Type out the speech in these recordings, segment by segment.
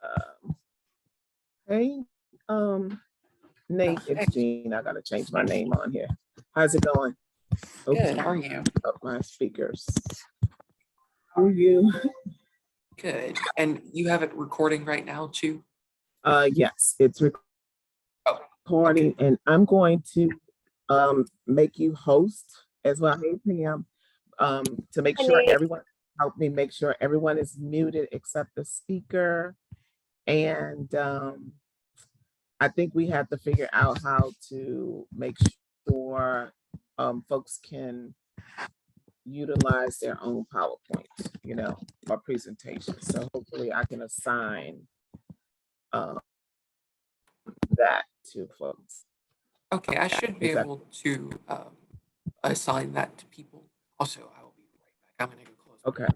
Um, hey, Nate, it's Perfect. Jean. I gotta change my name on here. How's it going? Good. How are you? Up my speakers. How are you? Good. And you have it recording right now too? Yes, it's Oh, recording, and I'm going to make you host as well. Hey, Pam, to make sure everyone help me make sure everyone is muted except the speaker. And I think we have to figure out how to make sure folks can utilize their own PowerPoint, or presentation. So hopefully I can assign uh, that to folks. okay. I should be Is that able to assign that to people. Also, I will be right back. I'm going to go close. okay?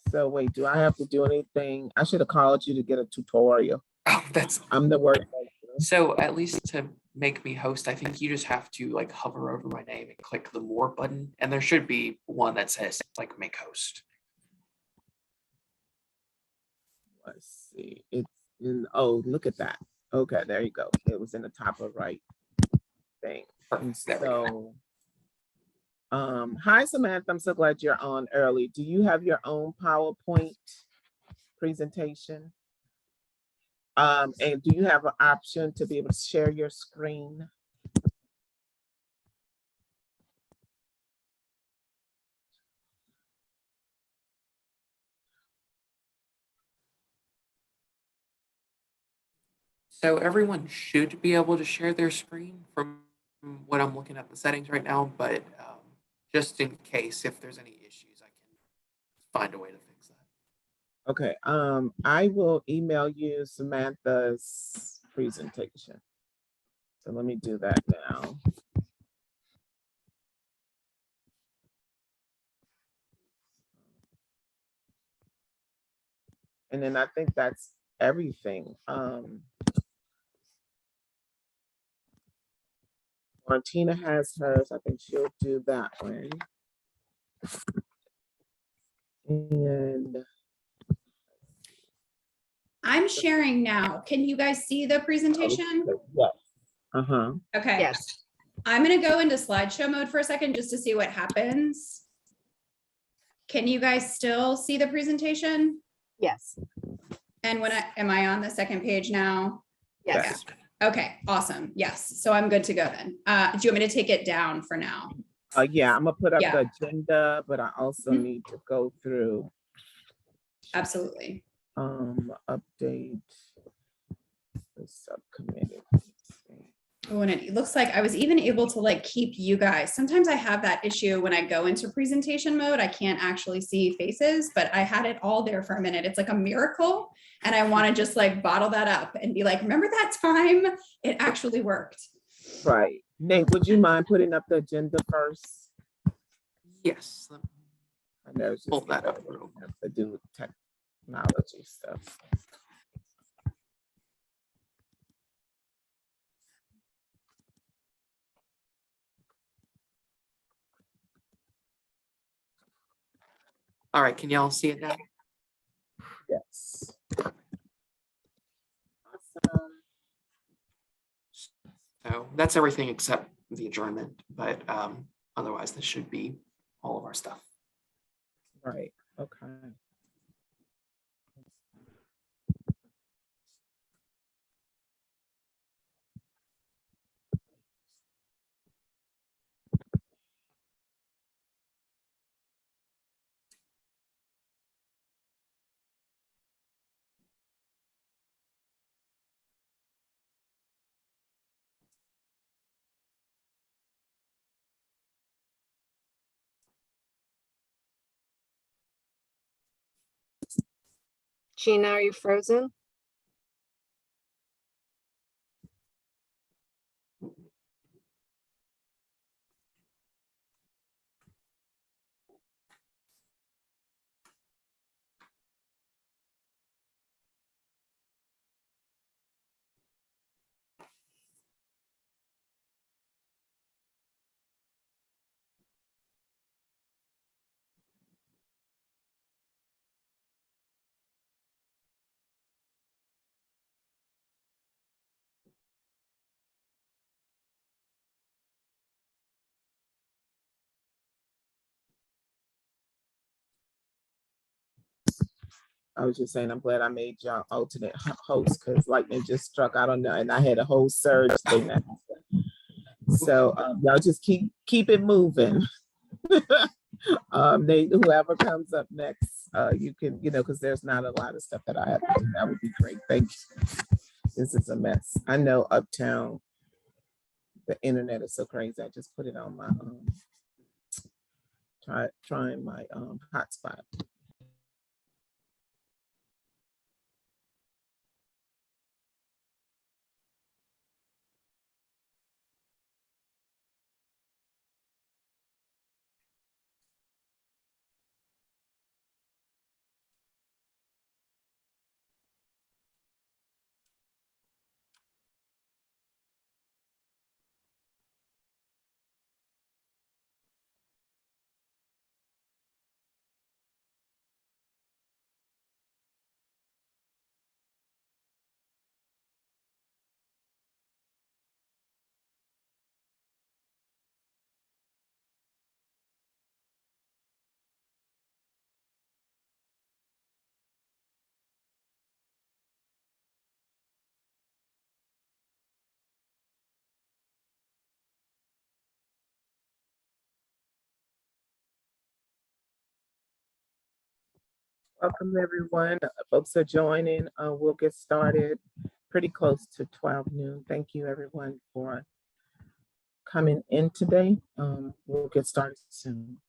So wait, do I have to do anything? I should have called you to get a tutorial. Oh, that's I'm the word. so. At least to make me host, I think you just have to like hover over my name and click the more button, and there should be one that says like make host. Let's see. It's in. Oh, look at that. Okay, there you go. It was in the top of right thing. And Perfect. There we go. so, hi Samantha. I'm so glad you're on early. Do you have your own PowerPoint presentation? And do you have an option to be able to share your screen? So everyone should be able to share their screen from what I'm looking at the settings right now, but just in case if there's any issues, I can find a way to fix that. Okay, I will email you Samantha's presentation. So let me do that now. And then I think that's everything. Martina has hers. I think she'll do that one. And I'm sharing now. Can you guys see the presentation? yes. Uh-huh. Okay. Yes. I'm going to go into slideshow mode for a second just to see what happens. Can you guys still see the presentation? Yes. And am I on the second page now? Yes. Okay, awesome. Yes. So I'm good to go then. Do you want me to take it down for now? Yeah, I'm gonna put up Yeah. the agenda, but I also need to go through Absolutely. update the subcommittee. Oh, and it looks like I was even able to like keep you guys. Sometimes I have that issue when I go into presentation mode. I can't actually see faces, but I had it all there for a minute. It's like a miracle. And I want to just like bottle that up and be like, remember that time? It actually worked. Right. Nate, would you mind putting up the agenda first? Yes. Let me I know it's just pull that up real quick. have to do with technology stuff. All right. Can y'all see it now? Yes. Awesome. So that's everything except the adjournment, but otherwise this should be all of our stuff. Right. Okay. Gina, are you frozen? I was just saying, I'm glad I made y'all alternate host because lightning just struck. I don't know, and I had a whole surge thing. So y'all just keep it moving. Whoever comes up next, you can, because there's not a lot of stuff that I have to do. That would be great. Thank you. This is a mess. I know uptown, the internet is so crazy. I just put it on my trying my hotspot. Welcome everyone. Folks are joining. We'll get started pretty close to 12 noon. Thank you everyone for coming in today. We'll get started soon.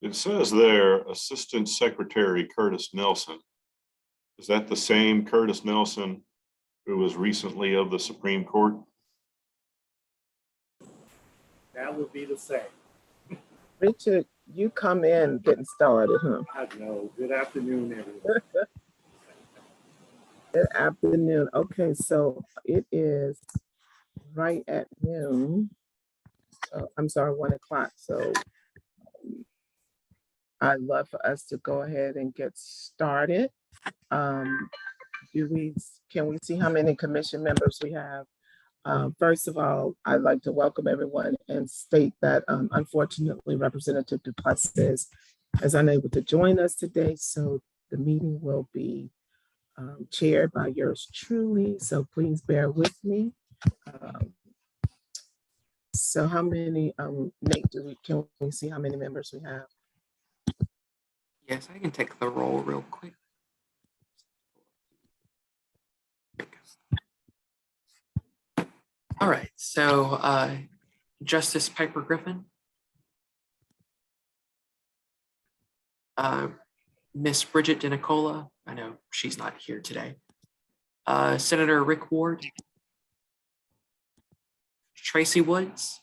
It says there, Assistant Secretary Curtis Nelson. Is that the same Curtis Nelson who was recently of the Supreme Court? That would be the same. Richard, you come in getting started, huh? I know. Good afternoon, everyone. Good afternoon. Okay, so it is right at noon. I'm sorry, 1 o'clock. So I'd love for us to go ahead and get started. Can we see how many commission members we have? First of all, I'd like to welcome everyone and state that unfortunately Representative Duplessis is unable to join us today, so the meeting will be chaired by yours truly, so please bear with me. So how many, Nate, can we see how many members we have? Yes, I can take the roll real quick. All right, so Justice Piper Griffin, Miss Bridget DeNicola, I know she's not here today, Senator Rick Ward, Tracy Woods,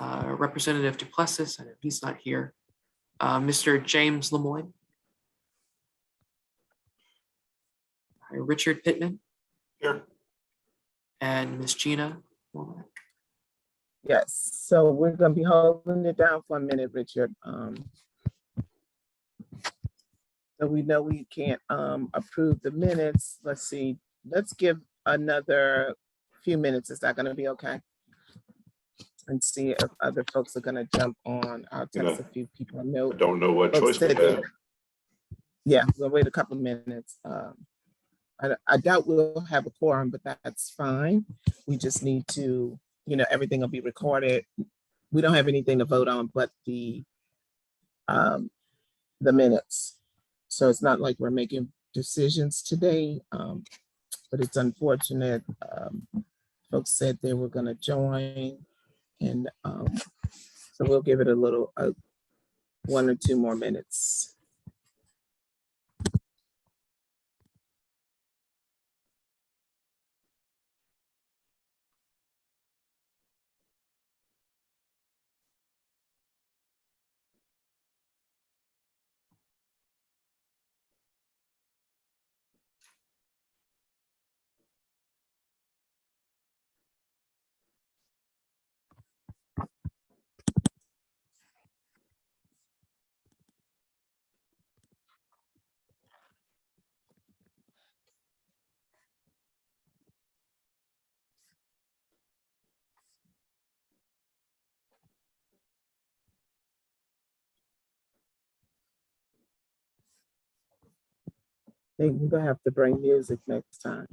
Representative Duplessis, I know he's not here, Mr. James Lemoyne, Richard Pittman, Here. and Miss Gina Womack. Yes, so we're gonna be holding it down for a minute, Richard. So we know we can't approve the minutes. Let's see, let's give another few minutes. Is that gonna be okay? And see if other folks are gonna jump on. I'll text a few people. I know. I don't know what folks choice we said have. they- Yeah, we'll wait a couple minutes. I doubt we'll have a quorum, but that's fine. We just need to, everything will be recorded. We don't have anything to vote on but the minutes. So it's not like we're making decisions today, but it's unfortunate. Folks said they were gonna join, and so we'll give it a little, 1 or 2 more minutes. I think we're gonna have to bring music next time.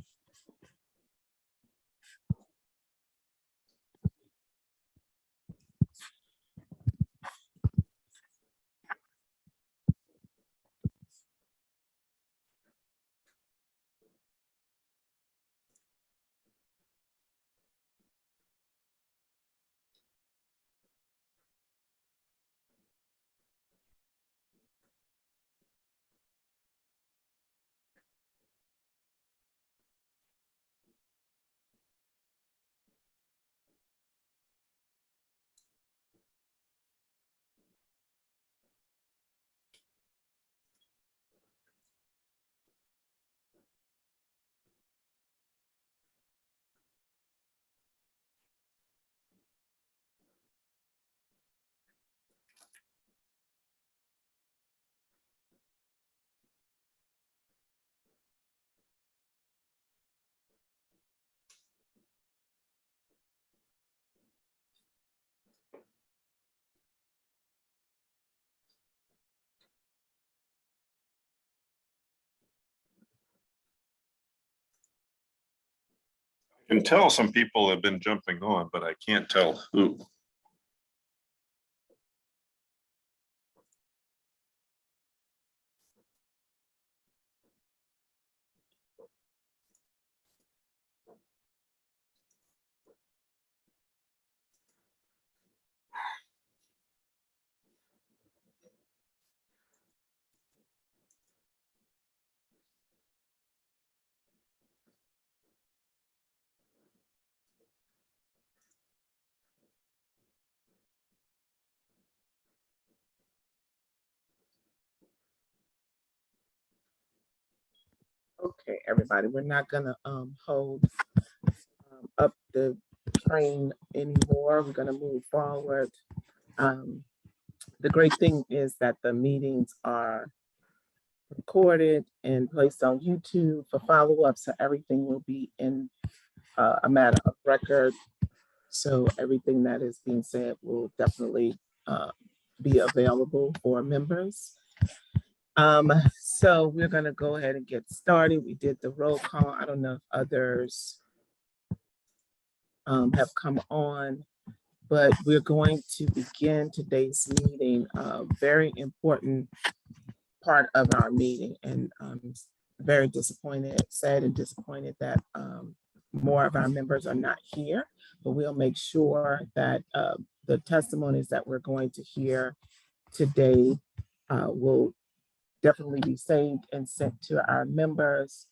I can tell some people have been jumping on, but I can't tell who. Okay, everybody, we're not gonna hold up the train anymore. We're gonna move forward. Um, the great thing is that the meetings are recorded and placed on YouTube for follow-up, so everything will be in a matter of record. So everything that is being said will definitely be available for members. So we're gonna go ahead and get started. We did the roll call. I don't know if others have come on, but we're going to begin today's meeting. Very important part of our meeting, and very disappointed, sad and disappointed that more of our members are not here, but we'll make sure that the testimonies that we're going to hear today will definitely be saved and sent to our members.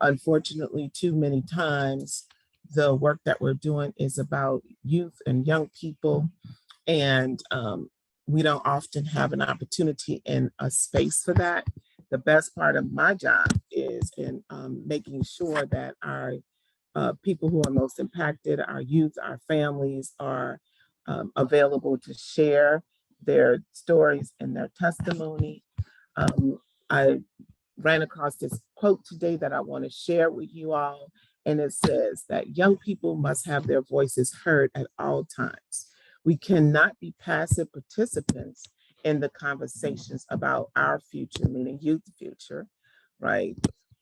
Unfortunately, too many times, the work that we're doing is about youth and young people, and we don't often have an opportunity in a space for that. The best part of my job is in making sure that our people who are most impacted, our youth, our families, are available to share their stories and their testimony. I ran across this quote today that I want to share with you all, and it says that young people must have their voices heard at all times. We cannot be passive participants in the conversations about our future, meaning youth future, right?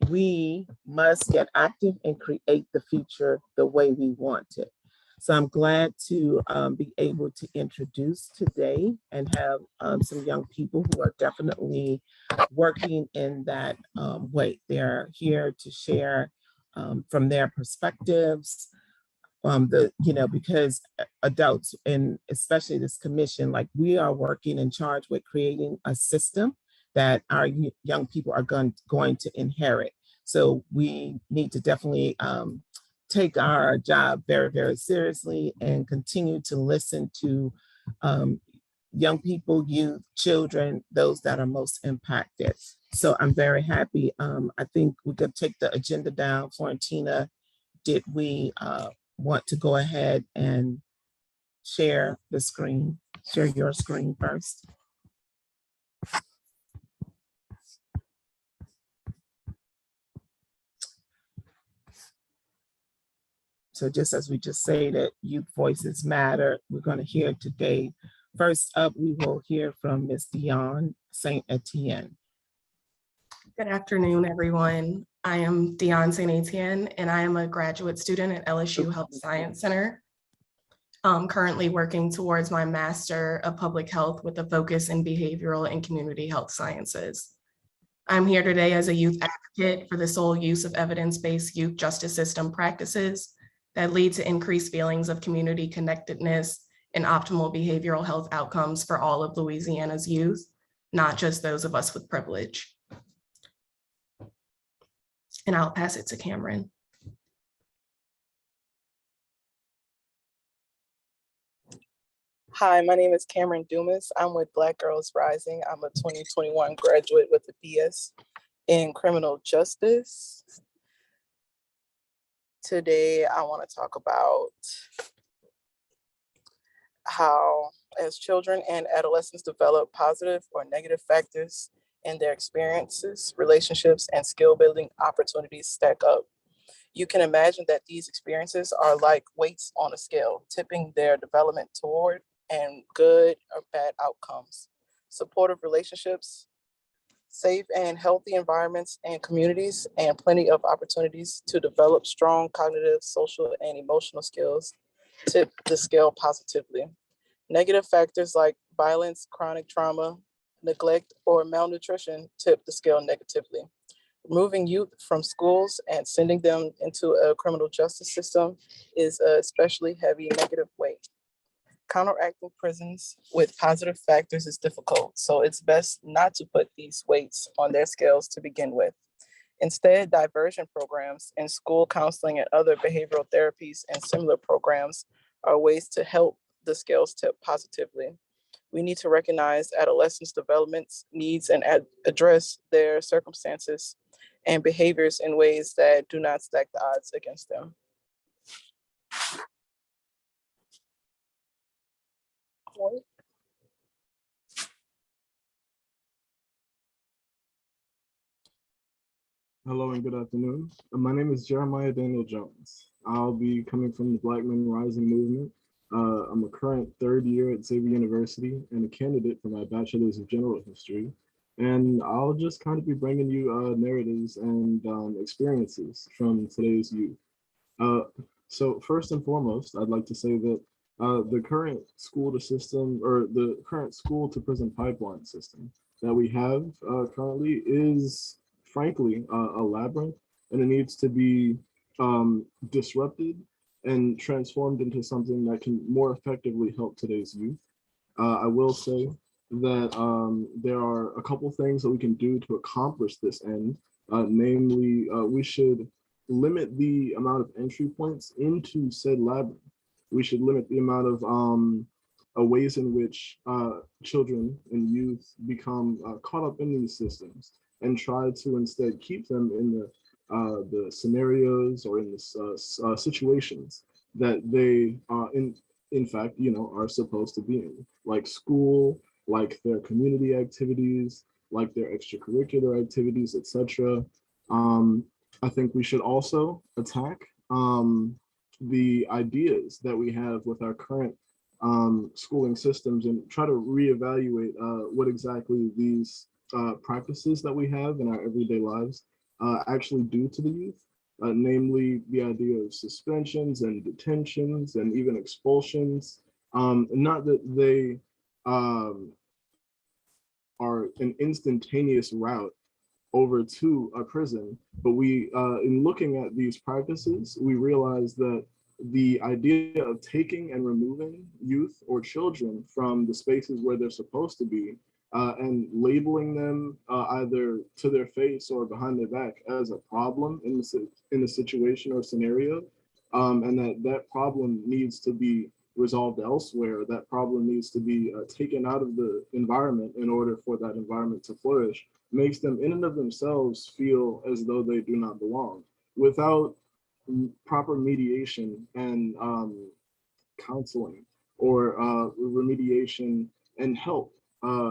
We must get active and create the future the way we want it. So I'm glad to be able to introduce today and have some young people who are definitely working in that way. They're here to share from their perspectives, because adults, and especially this commission, like, we are working in charge with creating a system that our young people are going to inherit. So we need to definitely take our job very, very seriously and continue to listen to young people, youth, children, those that are most impacted. So I'm very happy. I think we could take the agenda down. Florentina, did we want to go ahead and share the screen, share your screen first? So just as we just say that youth voices matter, we're going to hear today. First up, we will hear from Ms. Dion St. Etienne. Good afternoon, everyone. I am Dion St. Etienne, and I am a graduate student at LSU Health Science Center. I'm currently working towards my Master of Public Health with a focus in behavioral and community health sciences. I'm here today as a youth advocate for the sole use of evidence-based youth justice system practices that lead to increased feelings of community connectedness and optimal behavioral health outcomes for all of Louisiana's youth, not just those of us with privilege. And I'll pass it to Cameron. Hi, my name is Cameron Dumas. I'm with Black Girls Rising. I'm a 2021 graduate with a BS in criminal justice. Today, I want to talk about how, as children and adolescents develop positive or negative factors in their experiences, relationships, and skill building opportunities stack up. You can imagine that these experiences are like weights on a scale, tipping their development toward and good or bad outcomes. Supportive relationships, safe and healthy environments and communities, and plenty of opportunities to develop strong cognitive, social, and emotional skills tip the scale positively. Negative factors like violence, chronic trauma, neglect, or malnutrition tip the scale negatively. Removing youth from schools and sending them into a criminal justice system is a especially heavy negative weight. Counteracting prisons with positive factors is difficult, so it's best not to put these weights on their scales to begin with. Instead, diversion programs and school counseling and other behavioral therapies and similar programs are ways to help the scales tip positively. We need to recognize adolescents' development needs and address their circumstances and behaviors in ways that do not stack the odds against them. Hello and good afternoon. My name is Jeremiah Daniel Jones. I'll be coming from the Black Men Rising movement. I'm a current third year at Xavier University and a candidate for my Bachelor's of General History. And I'll just kind of be bringing you narratives and experiences from today's youth. So first and foremost, I'd like to say that the current school to system, or the current school to prison pipeline system that we have currently is frankly a labyrinth, and it needs to be disrupted and transformed into something that can more effectively help today's youth. I will say that there are a couple things that we can do to accomplish this end. Namely, we should limit the amount of entry points into said labyrinth. We should limit the amount of ways in which children and youth become caught up in these systems, and try to instead keep them in the scenarios or in the situations that they in fact, you know, are supposed to be in, like school, like their community activities, like their extracurricular activities, etc. I think we should also attack the ideas that we have with our current schooling systems and try to reevaluate what exactly these practices that we have in our everyday lives actually do to the youth. Namely, the idea of suspensions and detentions and even expulsions. Not that they are an instantaneous route over to a prison, but we, in looking at these practices, we realize that the idea of taking and removing youth or children from the spaces where they're supposed to be and labeling them either to their face or behind their back as a problem in the situation or scenario, and that problem needs to be resolved elsewhere. That problem needs to be taken out of the environment in order for that environment to flourish, makes them in and of themselves feel as though they do not belong. Without proper mediation and counseling or remediation and help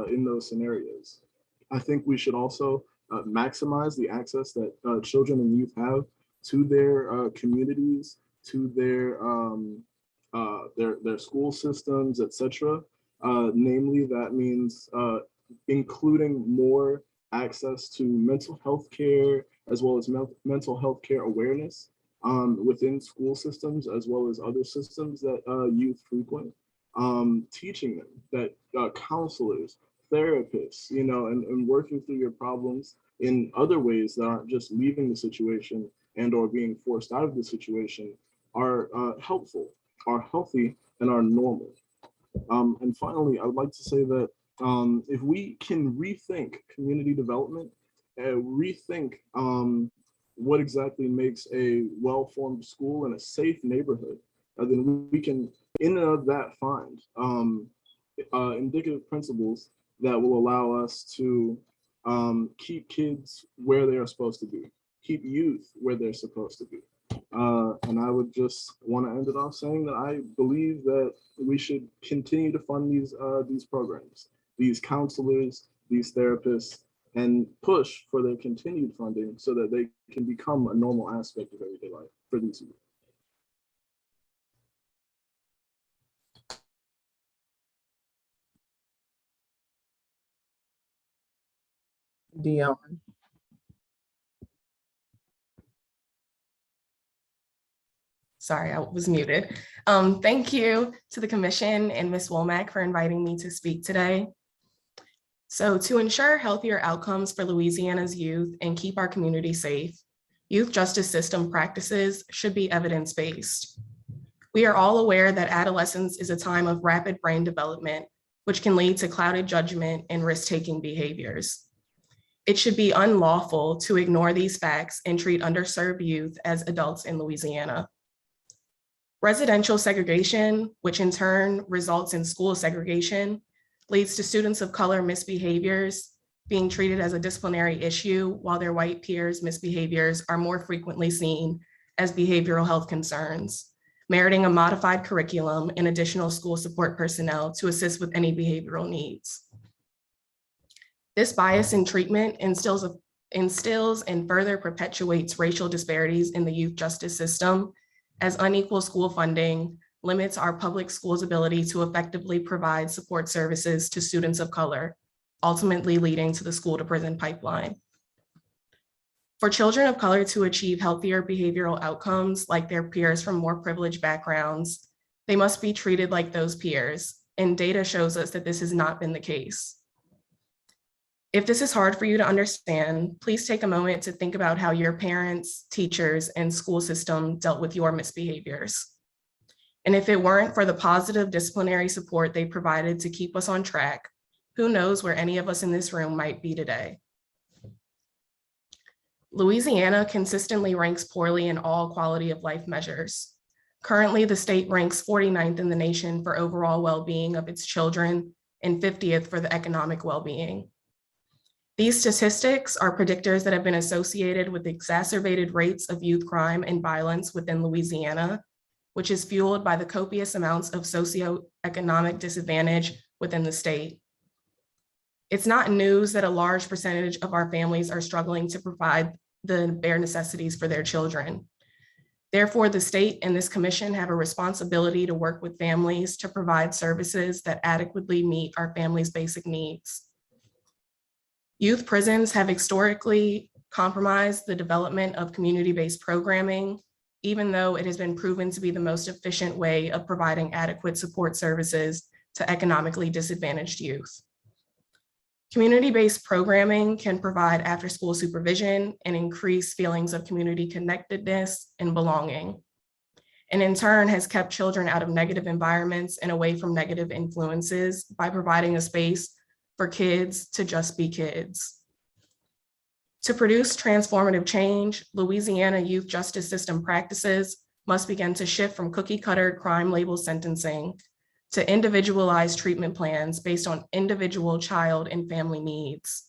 in those scenarios, I think we should also maximize the access that children and youth have to their communities, to their school systems, etc. Namely, that means including more access to mental health care, as well as mental health care awareness within school systems, as well as other systems that youth frequent. Teaching them that counselors, therapists, you know, and working through your problems in other ways that aren't just leaving the situation and or being forced out of the situation are helpful, are healthy, and are normal. And finally, I would like to say that if we can rethink community development, rethink what exactly makes a well-formed school and a safe neighborhood, then we can, in and of that, find indicative principles that will allow us to keep kids where they are supposed to be, keep youth where they're supposed to be. And I would just want to end it off saying that I believe that we should continue to fund these programs, these counselors, these therapists, and push for their continued funding so that they can become a normal aspect of everyday life for these youth. Dion. Sorry, I was muted. Thank you to the commission and Ms. Womack for inviting me to speak today. So to ensure healthier outcomes for Louisiana's youth and keep our community safe, youth justice system practices should be evidence-based. We are all aware that adolescence is a time of rapid brain development, which can lead to clouded judgment and risk-taking behaviors. It should be unlawful to ignore these facts and treat underserved youth as adults in Louisiana. Residential segregation, which in turn results in school segregation, leads to students of color misbehaviors, being treated as a disciplinary issue, while their white peers' misbehaviors are more frequently seen as behavioral health concerns, meriting a modified curriculum and additional school support personnel to assist with any behavioral needs. This bias in treatment instills and further perpetuates racial disparities in the youth justice system, as unequal school funding limits our public schools' ability to effectively provide support services to students of color, ultimately leading to the school to prison pipeline. For children of color to achieve healthier behavioral outcomes like their peers from more privileged backgrounds, they must be treated like those peers, and data shows us that this has not been the case. If this is hard for you to understand, please take a moment to think about how your parents, teachers, and school system dealt with your misbehaviors. And if it weren't for the positive disciplinary support they provided to keep us on track, who knows where any of us in this room might be today. Louisiana consistently ranks poorly in all quality of life measures. Currently, the state ranks 49th in the nation for overall well-being of its children and 50th for the economic well-being. These statistics are predictors that have been associated with exacerbated rates of youth crime and violence within Louisiana, which is fueled by the copious amounts of socioeconomic disadvantage within the state. It's not news that a large percentage of our families are struggling to provide the bare necessities for their children. Therefore, the state and this commission have a responsibility to work with families to provide services that adequately meet our families' basic needs. Youth prisons have historically compromised the development of community-based programming, even though it has been proven to be the most efficient way of providing adequate support services to economically disadvantaged youth. Community-based programming can provide after-school supervision and increase feelings of community connectedness and belonging, and in turn has kept children out of negative environments and away from negative influences by providing a space for kids to just be kids. To produce transformative change, Louisiana youth justice system practices must begin to shift from cookie-cutter crime label sentencing to individualized treatment plans based on individual child and family needs.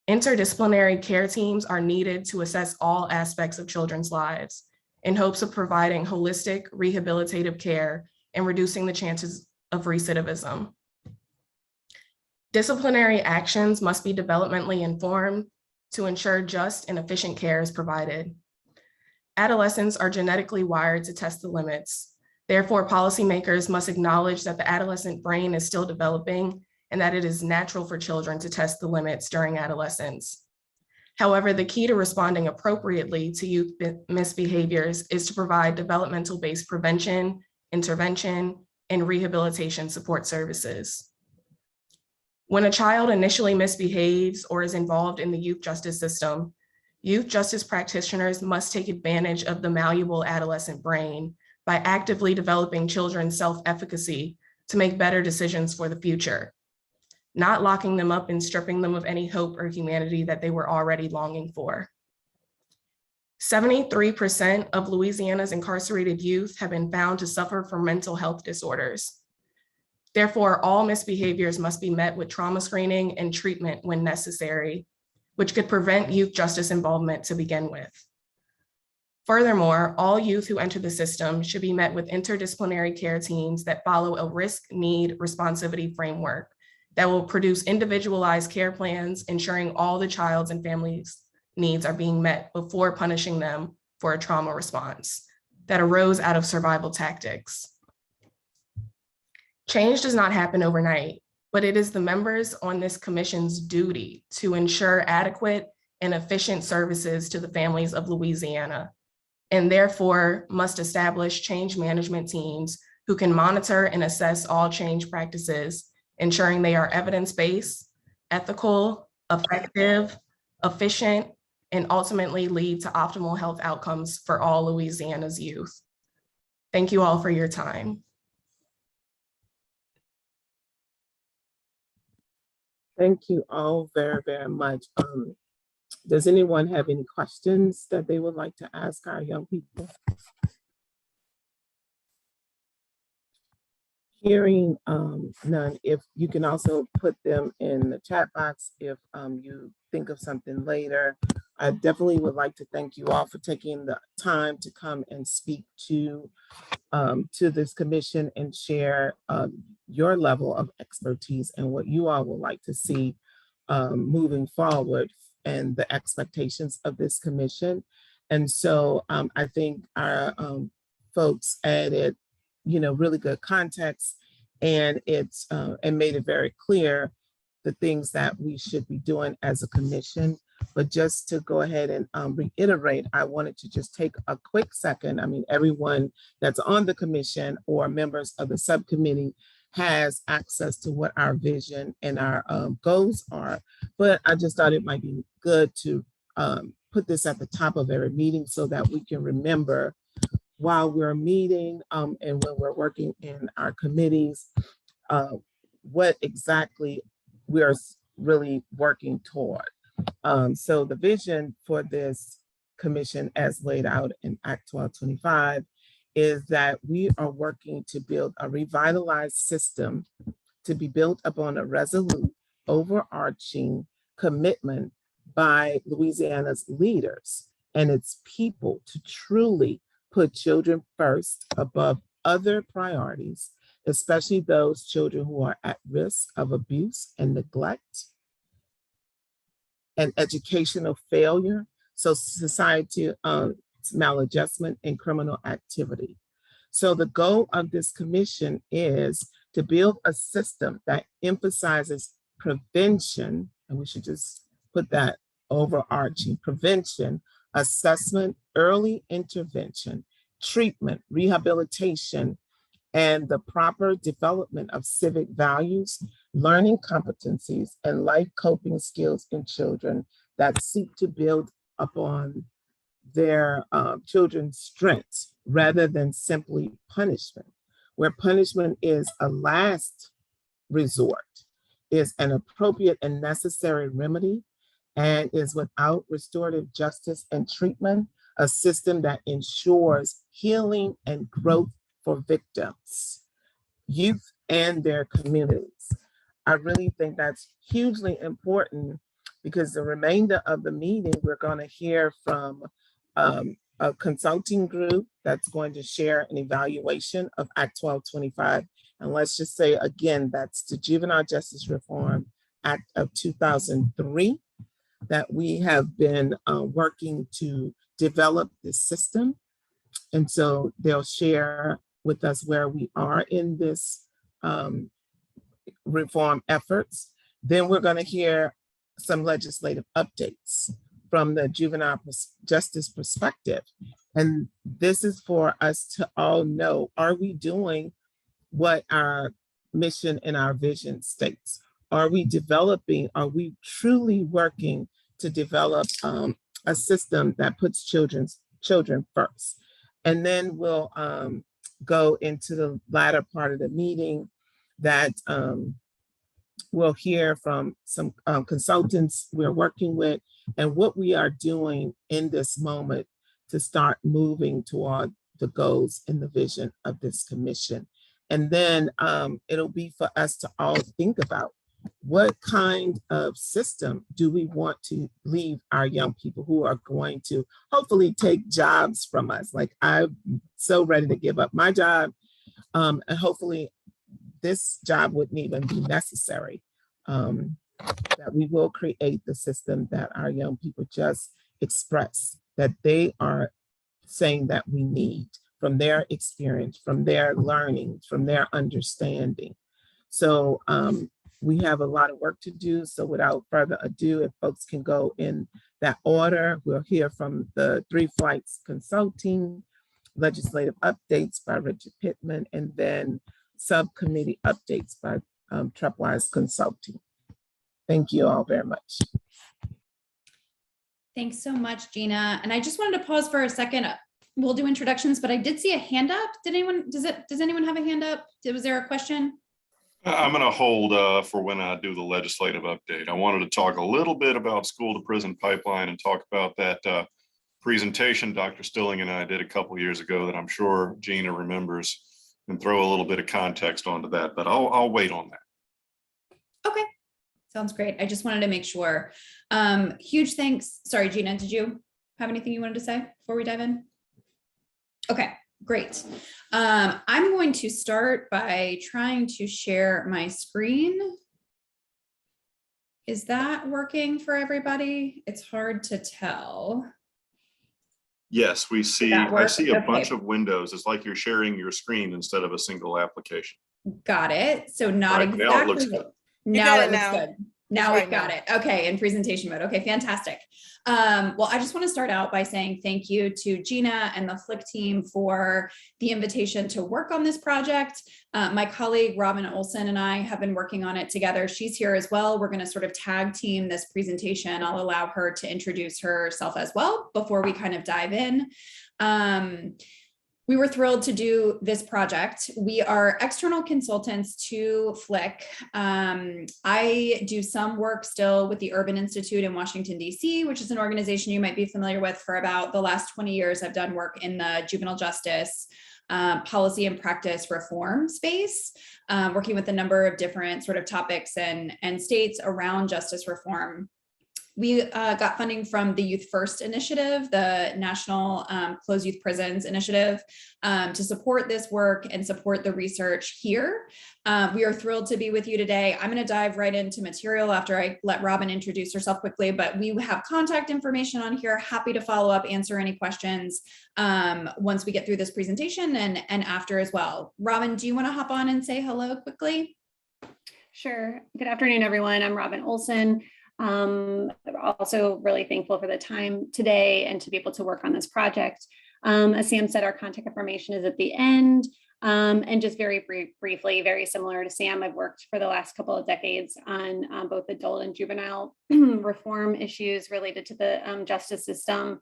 Interdisciplinary care teams are needed to assess all aspects of children's lives in hopes of providing holistic rehabilitative care and reducing the chances of recidivism. Disciplinary actions must be developmentally informed to ensure just and efficient care is provided. Adolescents are genetically wired to test the limits. Therefore, policymakers must acknowledge that the adolescent brain is still developing and that it is natural for children to test the limits during adolescence. However, the key to responding appropriately to youth misbehaviors is to provide developmental-based prevention, intervention, and rehabilitation support services. When a child initially misbehaves or is involved in the youth justice system, youth justice practitioners must take advantage of the malleable adolescent brain by actively developing children's self-efficacy to make better decisions for the future, not locking them up and stripping them of any hope or humanity that they were already longing for. 73% of Louisiana's incarcerated youth have been found to suffer from mental health disorders. Therefore, all misbehaviors must be met with trauma screening and treatment when necessary, which could prevent youth justice involvement to begin with. Furthermore, all youth who enter the system should be met with interdisciplinary care teams that follow a risk, need, responsivity framework that will produce individualized care plans, ensuring all the child's and family's needs are being met before punishing them for a trauma response that arose out of survival tactics. Change does not happen overnight, but it is the members on this commission's duty to ensure adequate and efficient services to the families of Louisiana, and therefore must establish change management teams who can monitor and assess all change practices, ensuring they are evidence-based, ethical, effective, efficient, and ultimately lead to optimal health outcomes for all Louisiana's youth. Thank you all for your time. Thank you all very, very much. Does anyone have any questions that they would like to ask our young people? Hearing none, if you can also put them in the chat box if you think of something later. I definitely would like to thank you all for taking the time to come and speak to this commission and share your level of expertise and what you all would like to see moving forward and the expectations of this commission. And so I think our folks added, really good context, and it's and made it very clear the things that we should be doing as a commission. But just to go ahead and reiterate, I wanted to just take a quick second. I mean, everyone that's on the commission or members of the subcommittee has access to what our vision and our goals are. But I just thought it might be good to put this at the top of every meeting so that we can remember while we're meeting and when we're working in our committees, what exactly we're really working toward. So the vision for this commission as laid out in Act 1225 is that we are working to build a revitalized system to be built upon a resolute, overarching commitment by Louisiana's leaders and its people to truly put children first above other priorities, especially those children who are at risk of abuse and neglect and educational failure, so society maladjustment and criminal activity. So the goal of this commission is to build a system that emphasizes prevention, and we should just put that overarching: prevention, assessment, early intervention, treatment, rehabilitation, and the proper development of civic values, learning competencies, and life coping skills in children that seek to build upon their children's strengths rather than simply punishment, where punishment is a last resort, is an appropriate and necessary remedy, and is without restorative justice and treatment, a system that ensures healing and growth for victims, youth, and their communities. I really think that's hugely important because the remainder of the meeting, we're going to hear from a consulting group that's going to share an evaluation of Act 1225. And let's just say, again, that's the Juvenile Justice Reform Act of 2003, that we have been working to develop this system. And so they'll share with us where we are in this reform efforts. Then we're going to hear some legislative updates from the juvenile justice perspective. And this is for us to all know, are we doing what our mission and our vision states? Are we developing, are we truly working to develop a system that puts children first? And then we'll go into the latter part of the meeting that we'll hear from some consultants we're working with and what we are doing in this moment to start moving toward the goals and the vision of this commission. And then it'll be for us to all think about what kind of system do we want to leave our young people who are going to hopefully take jobs from us. Like, I'm so ready to give up my job, and hopefully this job wouldn't even be necessary, that we will create the system that our young people just express, that they are saying that we need from their experience, from their learning, from their understanding. So we have a lot of work to do. So without further ado, if folks can go in that order, we'll hear from the Three Flights Consulting, legislative updates by Richard Pittman, and then subcommittee updates by Trepwise Consulting. Thank you all very much. Thanks so much, Gina. And I just wanted to pause for a second. We'll do introductions, but I did see a hand up. Does anyone have a hand up? Was there a question? I'm going to hold for when I do the legislative update. I wanted to talk a little bit about school to prison pipeline and talk about that presentation Dr. Stilling and I did a couple years ago that I'm sure Gina remembers. and throw a little bit of context onto that, but I'll wait on that. Okay, sounds great. I just wanted to make sure. Huge thanks. Sorry, Gina, did you have anything you wanted to say before we dive in? Okay, great. I'm going to start by trying to share my screen. Is that working for everybody? It's hard to tell. Yes, we see, that I work? see a Okay. bunch of windows. It's like you're sharing your screen instead of a single application. Got it. So not Right, now it looks exactly. good. Now got it it looks now. good. Now right we've got now. it. Okay, in presentation mode. Okay, fantastic. Well, I just want to start out by saying thank you to Gina and the Flick team for the invitation to work on this project. My colleague Robin Olson and I have been working on it together. She's here as well. We're going to sort of tag team this presentation. I'll allow her to introduce herself as well before we kind of dive in. We were thrilled to do this project. We are external consultants to Flick. I do some work still with the Urban Institute in Washington, D.C., which is an organization you might be familiar with. For about the last 20 years, I've done work in the juvenile justice policy and practice reform space, working with a number of different sort of topics and states around justice reform. We got funding from the Youth First initiative, the National Closed Youth Prisons initiative, to support this work and support the research here. We are thrilled to be with you today. I'm going to dive right into material after I let Robin introduce herself quickly, but we have contact information on here. Happy to follow up, answer any questions once we get through this presentation and after as well. Robin, do you want to hop on and say hello quickly? Sure. Good afternoon, everyone. I'm Robin Olson. Also really thankful for the time today and to be able to work on this project. As Sam said, our contact information is at the end. And just very briefly, very similar to Sam, I've worked for the last couple of decades on both adult and juvenile reform issues related to the justice system,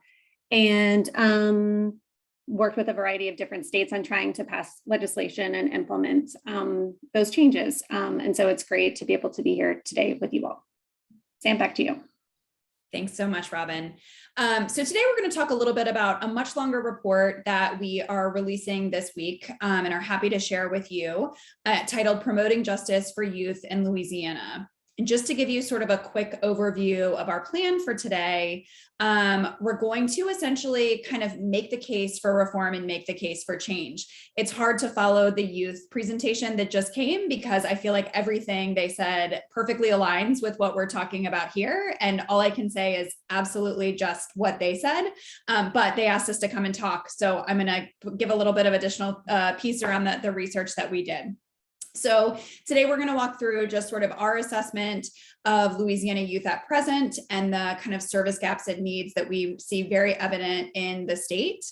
and worked with a variety of different states on trying to pass legislation and implement those changes. And so it's great to be able to be here today with you all. Sam, back to you. Thanks so much, Robin. So today we're going to talk a little bit about a much longer report that we are releasing this week and are happy to share with you, titled Promoting Justice for Youth in Louisiana. And just to give you sort of a quick overview of our plan for today, we're going to essentially kind of make the case for reform and make the case for change. It's hard to follow the youth presentation that just came because I feel like everything they said perfectly aligns with what we're talking about here. And all I can say is absolutely just what they said, but they asked us to come and talk. So I'm going to give a little bit of additional piece around the research that we did. So today we're going to walk through just sort of our assessment of Louisiana youth at present and the kind of service gaps and needs that we see very evident in the state,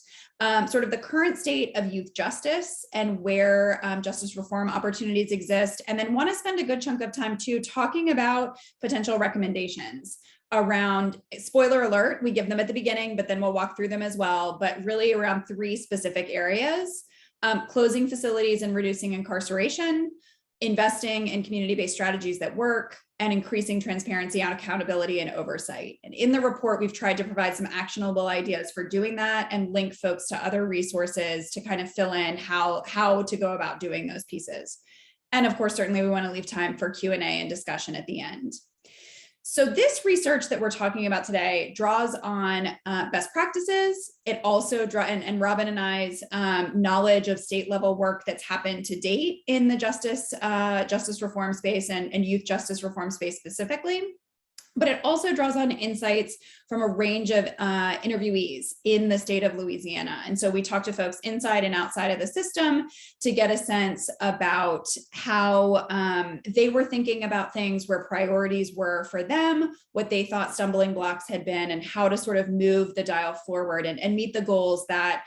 sort of the current state of youth justice and where justice reform opportunities exist, and then want to spend a good chunk of time too talking about potential recommendations around, spoiler alert, we give them at the beginning, but then we'll walk through them as well, but really around 3 specific areas. Closing facilities and reducing incarceration, investing in community-based strategies that work, and increasing transparency on accountability and oversight. And in the report, we've tried to provide some actionable ideas for doing that and link folks to other resources to kind of fill in how to go about doing those pieces. And of course, certainly we want to leave time for Q&A and discussion at the end. So this research that we're talking about today draws on best practices. It also and Robin and I's knowledge of state level work that's happened to date in the justice reform space and youth justice reform space specifically. But it also draws on insights from a range of interviewees in the state of Louisiana. And so we talked to folks inside and outside of the system to get a sense about how they were thinking about things, where priorities were for them, what they thought stumbling blocks had been, and how to sort of move the dial forward and meet the goals that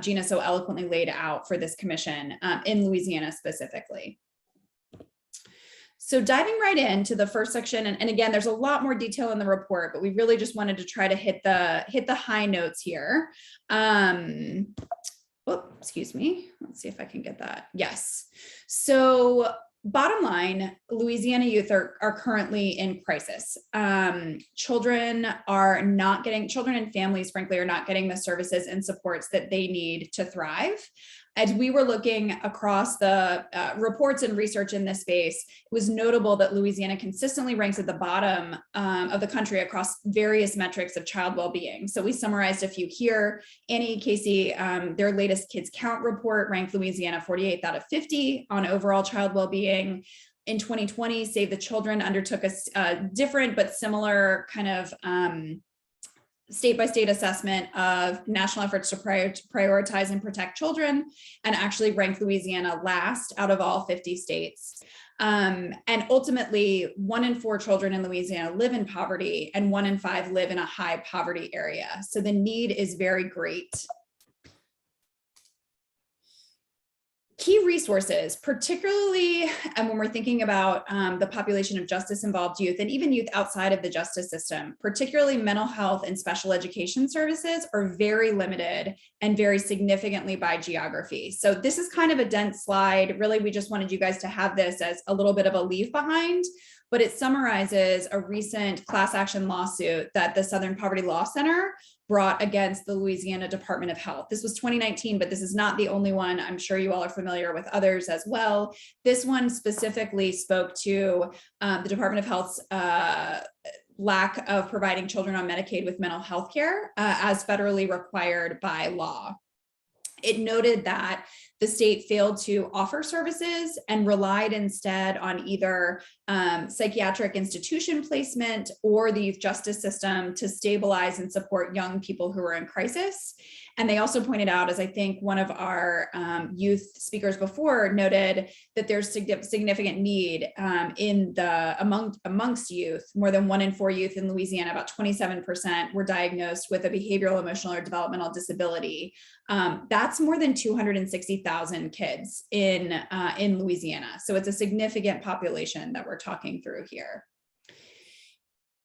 Gina so eloquently laid out for this commission in Louisiana specifically. So diving right into the first section, and again, there's a lot more detail in the report, but we really just wanted to try to hit the high notes here. Excuse me. Let's see if I can get that. Yes. So bottom line, Louisiana youth are currently in crisis. Children and families, frankly, are not getting the services and supports that they need to thrive. As we were looking across the reports and research in this space, it was notable that Louisiana consistently ranks at the bottom of the country across various metrics of child well-being. So we summarized a few here. Annie, Casey, their latest Kids Count report ranked Louisiana 48th out of 50 on overall child well-being. In 2020, Save the Children undertook a different but similar kind of state-by-state assessment of national efforts to prioritize and protect children, and actually ranked Louisiana last out of all 50 states. And ultimately, 1 in 4 children in Louisiana live in poverty, and 1 in 5 live in a high poverty area. So the need is very great. Key resources, particularly when we're thinking about the population of justice-involved youth and even youth outside of the justice system, particularly mental health and special education services, are very limited and vary significantly by geography. So this is kind of a dense slide. Really, we just wanted you guys to have this as a little bit of a leave behind, but it summarizes a recent class action lawsuit that the Southern Poverty Law Center brought against the Louisiana Department of Health. This was 2019, but this is not the only one. I'm sure you all are familiar with others as well. This one specifically spoke to the Department of Health's lack of providing children on Medicaid with mental health care as federally required by law. It noted that the state failed to offer services and relied instead on either psychiatric institution placement or the youth justice system to stabilize and support young people who are in crisis. And they also pointed out, as I think one of our youth speakers before noted, that there's significant need amongst youth. More than 1 in 4 youth in Louisiana, about 27%, were diagnosed with a behavioral, emotional, or developmental disability. That's more than 260,000 kids in Louisiana. So it's a significant population that we're talking through here.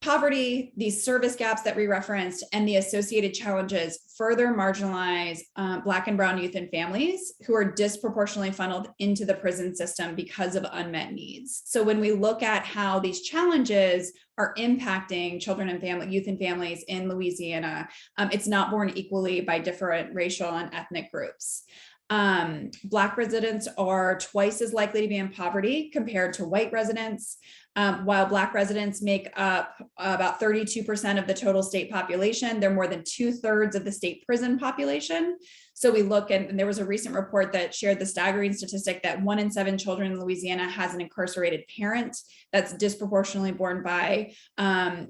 Poverty, these service gaps that we referenced, and the associated challenges further marginalize Black and Brown youth and families who are disproportionately funneled into the prison system because of unmet needs. So when we look at how these challenges are impacting children and youth and families in Louisiana, it's not borne equally by different racial and ethnic groups. Black residents are twice as likely to be in poverty compared to white residents. While Black residents make up about 32% of the total state population, they're more than 2/3 of the state prison population. So we look at, and there was a recent report that shared the staggering statistic that 1 in 7 children in Louisiana has an incarcerated parent that's disproportionately borne by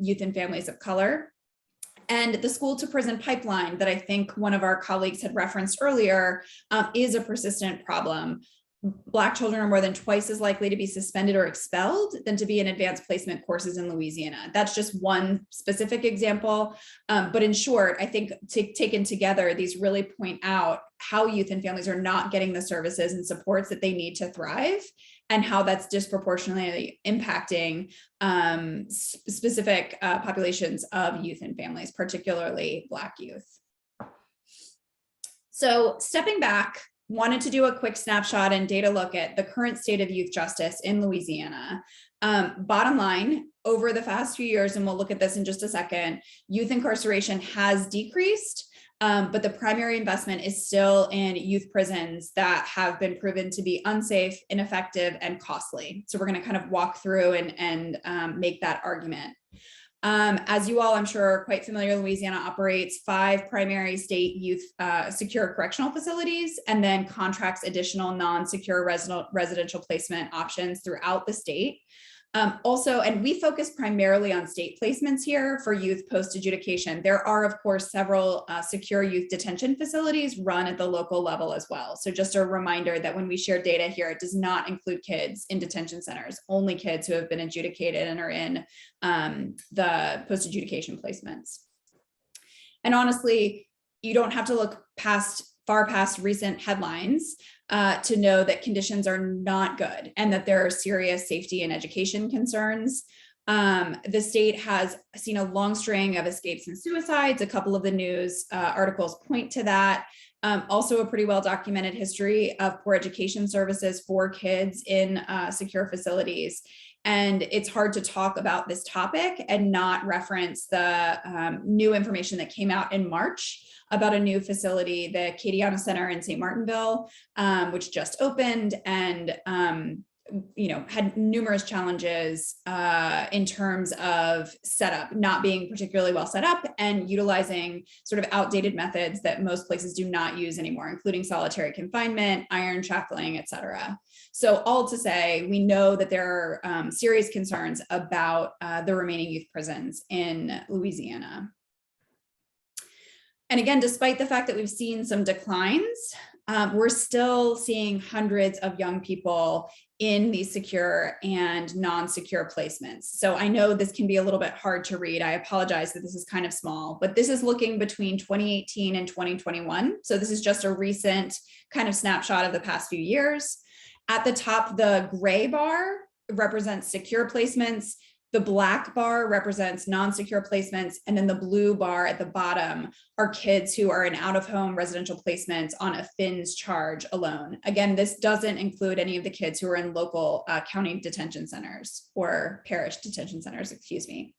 youth and families of color. And the school to prison pipeline that I think one of our colleagues had referenced earlier is a persistent problem. Black children are more than twice as likely to be suspended or expelled than to be in advanced placement courses in Louisiana. That's just one specific example. But in short, I think taken together, these really point out how youth and families are not getting the services and supports that they need to thrive, and how that's disproportionately impacting specific populations of youth and families, particularly Black youth. So stepping back, wanted to do a quick snapshot and data look at the current state of youth justice in Louisiana. Bottom line, over the past few years, and we'll look at this in just a second, youth incarceration has decreased, but the primary investment is still in youth prisons that have been proven to be unsafe, ineffective, and costly. So we're going to kind of walk through and make that argument. As you all, I'm sure, are quite familiar, Louisiana operates 5 primary state youth secure correctional facilities, and then contracts additional non-secure residential placement options throughout the state. Also, and we focus primarily on state placements here for youth post-adjudication. There are, of course, several secure youth detention facilities run at the local level as well. So just a reminder that when we share data here, it does not include kids in detention centers, only kids who have been adjudicated and are in the post-adjudication placements. And honestly, you don't have to look far past recent headlines to know that conditions are not good and that there are serious safety and education concerns. The state has seen a long string of escapes and suicides. A couple of the news articles point to that. Also a pretty well documented history of poor education services for kids in secure facilities. And it's hard to talk about this topic and not reference the new information that came out in March about a new facility, the Cadiana Center in St. Martinville, which just opened and had numerous challenges in terms of setup, not being particularly well set up and utilizing sort of outdated methods that most places do not use anymore, including solitary confinement, iron shackling, et cetera. So all to say, we know that there are serious concerns about the remaining youth prisons in Louisiana. And again, despite the fact that we've seen some declines, we're still seeing hundreds of young people in these secure and non-secure placements. So I know this can be a little bit hard to read. I apologize that this is kind of small, but this is looking between 2018 and 2021. So this is just a recent kind of snapshot of the past few years. At the top, the gray bar represents secure placements. The black bar represents non-secure placements, and then the blue bar at the bottom are kids who are in out-of-home residential placements on a FINS charge alone. Again, this doesn't include any of the kids who are in local county detention centers or parish detention centers, excuse me.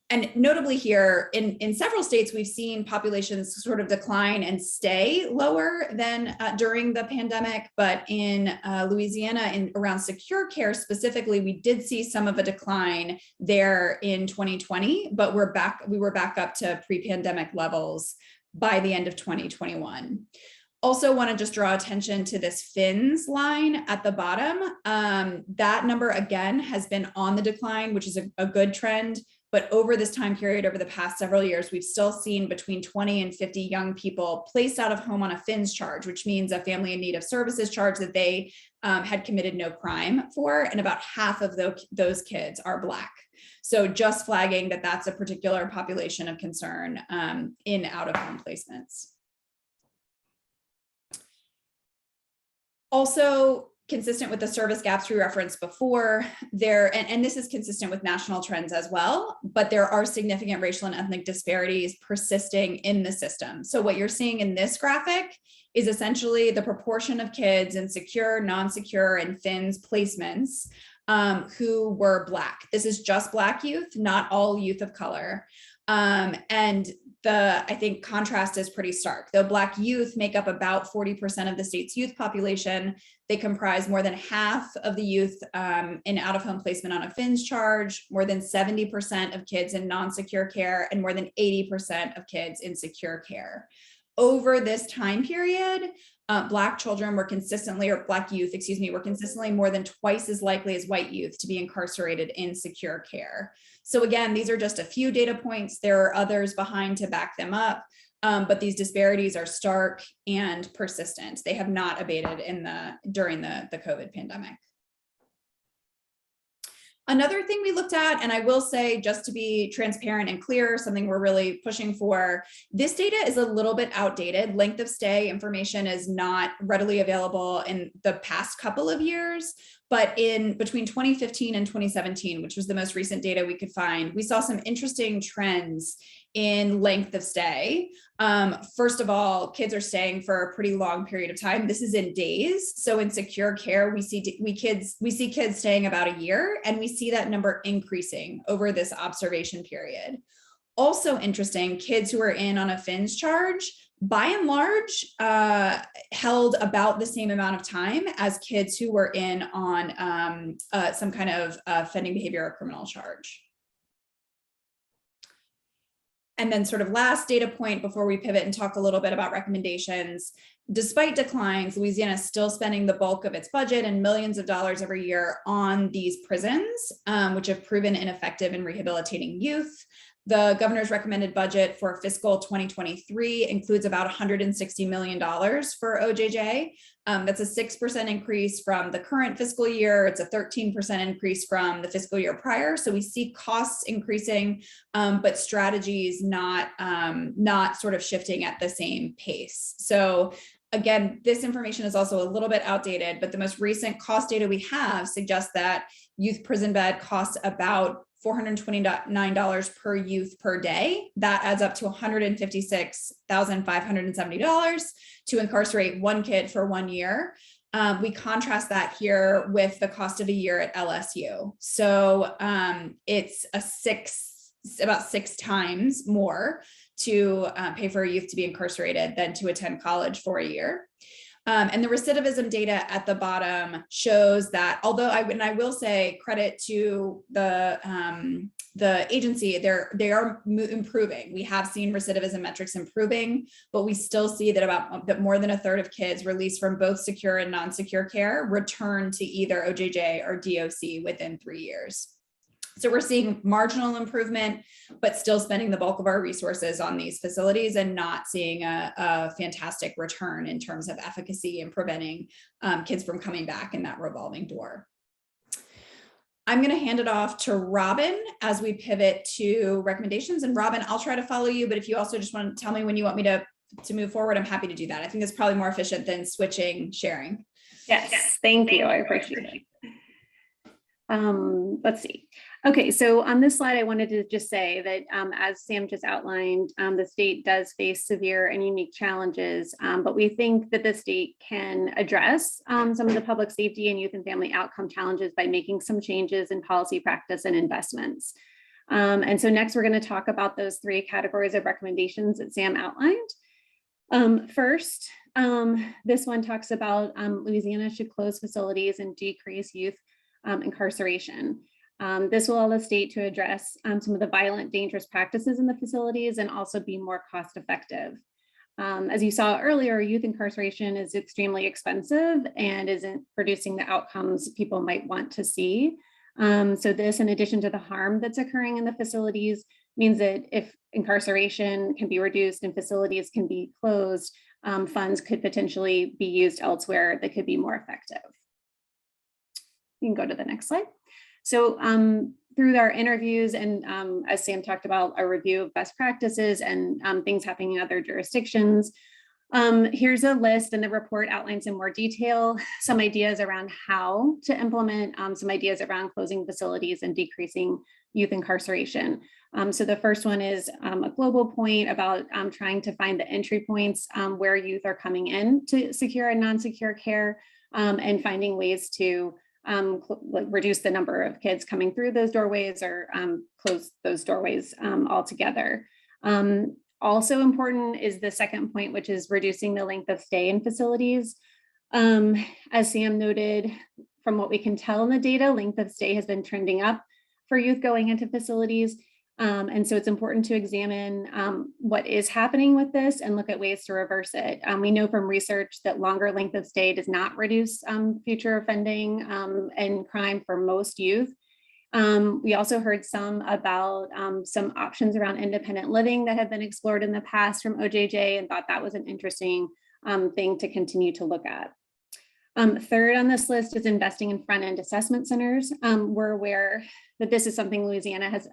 And notably here, in several states, we've seen populations sort of decline and stay lower than during the pandemic. But in Louisiana, and around secure care specifically, we did see some of a decline there in 2020, but we were back up to pre-pandemic levels by the end of 2021. Also want to just draw attention to this FINS line at the bottom. That number, again, has been on the decline, which is a good trend. But over this time period, over the past several years, we've still seen between 20 and 50 young people placed out of home on a FINS charge, which means a family in need of services charge that they had committed no crime for. And about half of those kids are Black. So just flagging that that's a particular population of concern in out-of-home placements. Also, consistent with the service gaps we referenced before, and this is consistent with national trends as well, but there are significant racial and ethnic disparities persisting in the system. So what you're seeing in this graphic is essentially the proportion of kids in secure, non-secure, and FINS placements who were Black. This is just Black youth, not all youth of color. And I think contrast is pretty stark. Though Black youth make up about 40% of the state's youth population, they comprise more than half of the youth in out-of-home placement on a FINS charge, more than 70% of kids in non-secure care, and more than 80% of kids in secure care. Over this time period, Black children were consistently, or Black youth, excuse me, were consistently more than twice as likely as white youth to be incarcerated in secure care. So again, these are just a few data points. There are others behind to back them up, but these disparities are stark and persistent. They have not abated during the COVID pandemic. Another thing we looked at, and I will say, just to be transparent and clear, something we're really pushing for, this data is a little bit outdated. Length of stay information is not readily available in the past couple of years, but in between 2015 and 2017, which was the most recent data we could find, we saw some interesting trends in length of stay. First of all, kids are staying for a pretty long period of time. This is in days. So in secure care, we see kids staying about a year, and we see that number increasing over this observation period. Also interesting, kids who are in on a FINS charge, by and large, held about the same amount of time as kids who were in on some kind of offending behavior or criminal charge. And then sort of last data point before we pivot and talk a little bit about recommendations. Despite declines, Louisiana is still spending the bulk of its budget and millions of dollars every year on these prisons, which have proven ineffective in rehabilitating youth. The governor's recommended budget for fiscal 2023 includes about $160 million for OJJ. That's a 6% increase from the current fiscal year. It's a 13% increase from the fiscal year prior. So we see costs increasing, but strategies not sort of shifting at the same pace. So Again, this information is also a little bit outdated, but the most recent cost data we have suggests that youth prison bed costs about $429 per youth per day. That adds up to $156,570 to incarcerate one kid for 1 year. We contrast that here with the cost of a year at LSU. So it's about 6 times more to pay for a youth to be incarcerated than to attend college for a year. And the recidivism data at the bottom shows that, although I will say credit to the agency, they are improving. We have seen recidivism metrics improving, but we still see that more than a third of kids released from both secure and non-secure care return to either OJJ or DOC within 3 years. So we're seeing marginal improvement, but still spending the bulk of our resources on these facilities and not seeing a fantastic return in terms of efficacy in preventing kids from coming back in that revolving door. I'm going to hand it off to Robin as we pivot to recommendations. And Robin, I'll try to follow you, but if you also just want to tell me when you want me to move forward, I'm happy to do that. I think it's probably more efficient than switching sharing. Yes, thank you. I appreciate it. Let's see. Okay, so on this slide, I wanted to just say that as Sam just outlined, the state does face severe and unique challenges, but we think that the state can address some of the public safety and youth and family outcome challenges by making some changes in policy practice and investments. And so next, we're going to talk about those 3 categories of recommendations that Sam outlined. First, this one talks about Louisiana should close facilities and decrease youth incarceration. This will allow the state to address some of the violent, dangerous practices in the facilities and also be more cost effective. As you saw earlier, youth incarceration is extremely expensive and isn't producing the outcomes people might want to see. So this, in addition to the harm that's occurring in the facilities, means that if incarceration can be reduced and facilities can be closed, funds could potentially be used elsewhere that could be more effective. You can go to the next slide. So through our interviews and as Sam talked about, a review of best practices and things happening in other jurisdictions, here's a list, and the report outlines in more detail some ideas around how to implement some ideas around closing facilities and decreasing youth incarceration. So the first one is a global point about trying to find the entry points where youth are coming in to secure and non-secure care, and finding ways to reduce the number of kids coming through those doorways or close those doorways altogether. Also important is the second point, which is reducing the length of stay in facilities. As Sam noted, from what we can tell in the data, length of stay has been trending up for youth going into facilities. And so it's important to examine what is happening with this and look at ways to reverse it. We know from research that longer length of stay does not reduce future offending and crime for most youth. We also heard some about some options around independent living that have been explored in the past from OJJ, and thought that was an interesting thing to continue to look at. Third on this list is investing in front-end assessment centers. We're aware that this is something Louisiana has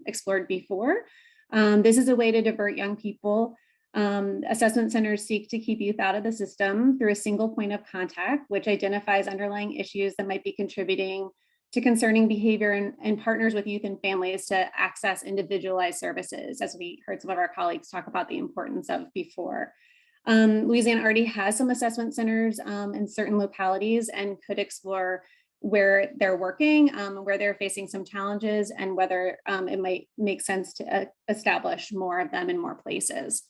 explored before. This is a way to divert young people. Assessment centers seek to keep youth out of the system through a single point of contact, which identifies underlying issues that might be contributing to concerning behavior and partners with youth and families to access individualized services, as we heard some of our colleagues talk about the importance of before. Louisiana already has some assessment centers in certain localities and could explore where they're working, where they're facing some challenges, and whether it might make sense to establish more of them in more places.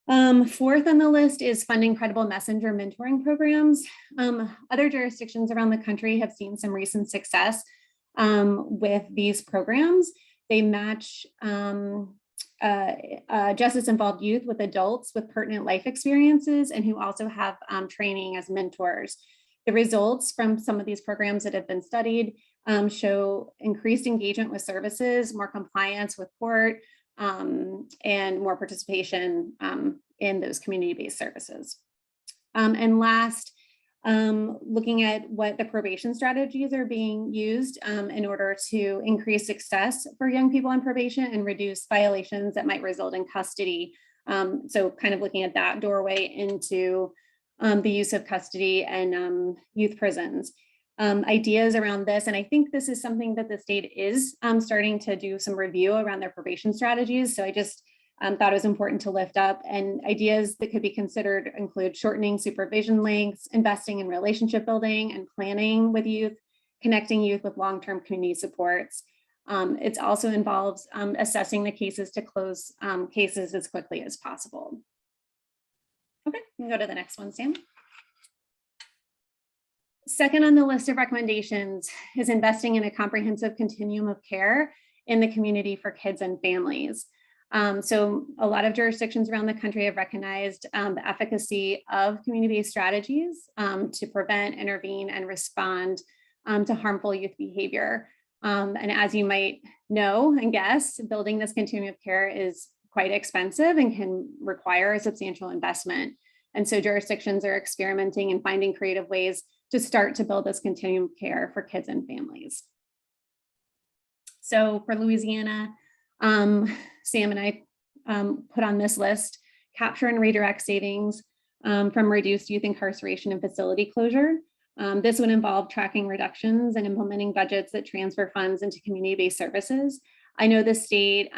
Fourth on the list is funding credible messenger mentoring programs. Other jurisdictions around the country have seen some recent success with these programs. They match justice-involved youth with adults with pertinent life experiences and who also have training as mentors. The results from some of these programs that have been studied show increased engagement with services, more compliance with court, and more participation in those community-based services. And last, looking at what the probation strategies are being used in order to increase success for young people on probation and reduce violations that might result in custody. So kind of looking at that doorway into the use of custody and youth prisons. Ideas around this, and I think this is something that the state is starting to do some review around their probation strategies. So I just thought it was important to lift up, and ideas that could be considered include shortening supervision lengths, investing in relationship building and planning with youth, connecting youth with long-term community supports. It also involves assessing the cases to close cases as quickly as possible. Okay, we can go to the next one, Sam. Second on the list of recommendations is investing in a comprehensive continuum of care in the community for kids and families. So a lot of jurisdictions around the country have recognized the efficacy of community-based strategies to prevent, intervene, and respond to harmful youth behavior. And as you might know and guess, building this continuum of care is quite expensive and can require a substantial investment. And so jurisdictions are experimenting and finding creative ways to start to build this continuum of care for kids and families. So for Louisiana, Sam and I put on this list, capture and redirect savings from reduced youth incarceration and facility closure. This would involve tracking reductions and implementing budgets that transfer funds into community-based services. I know the state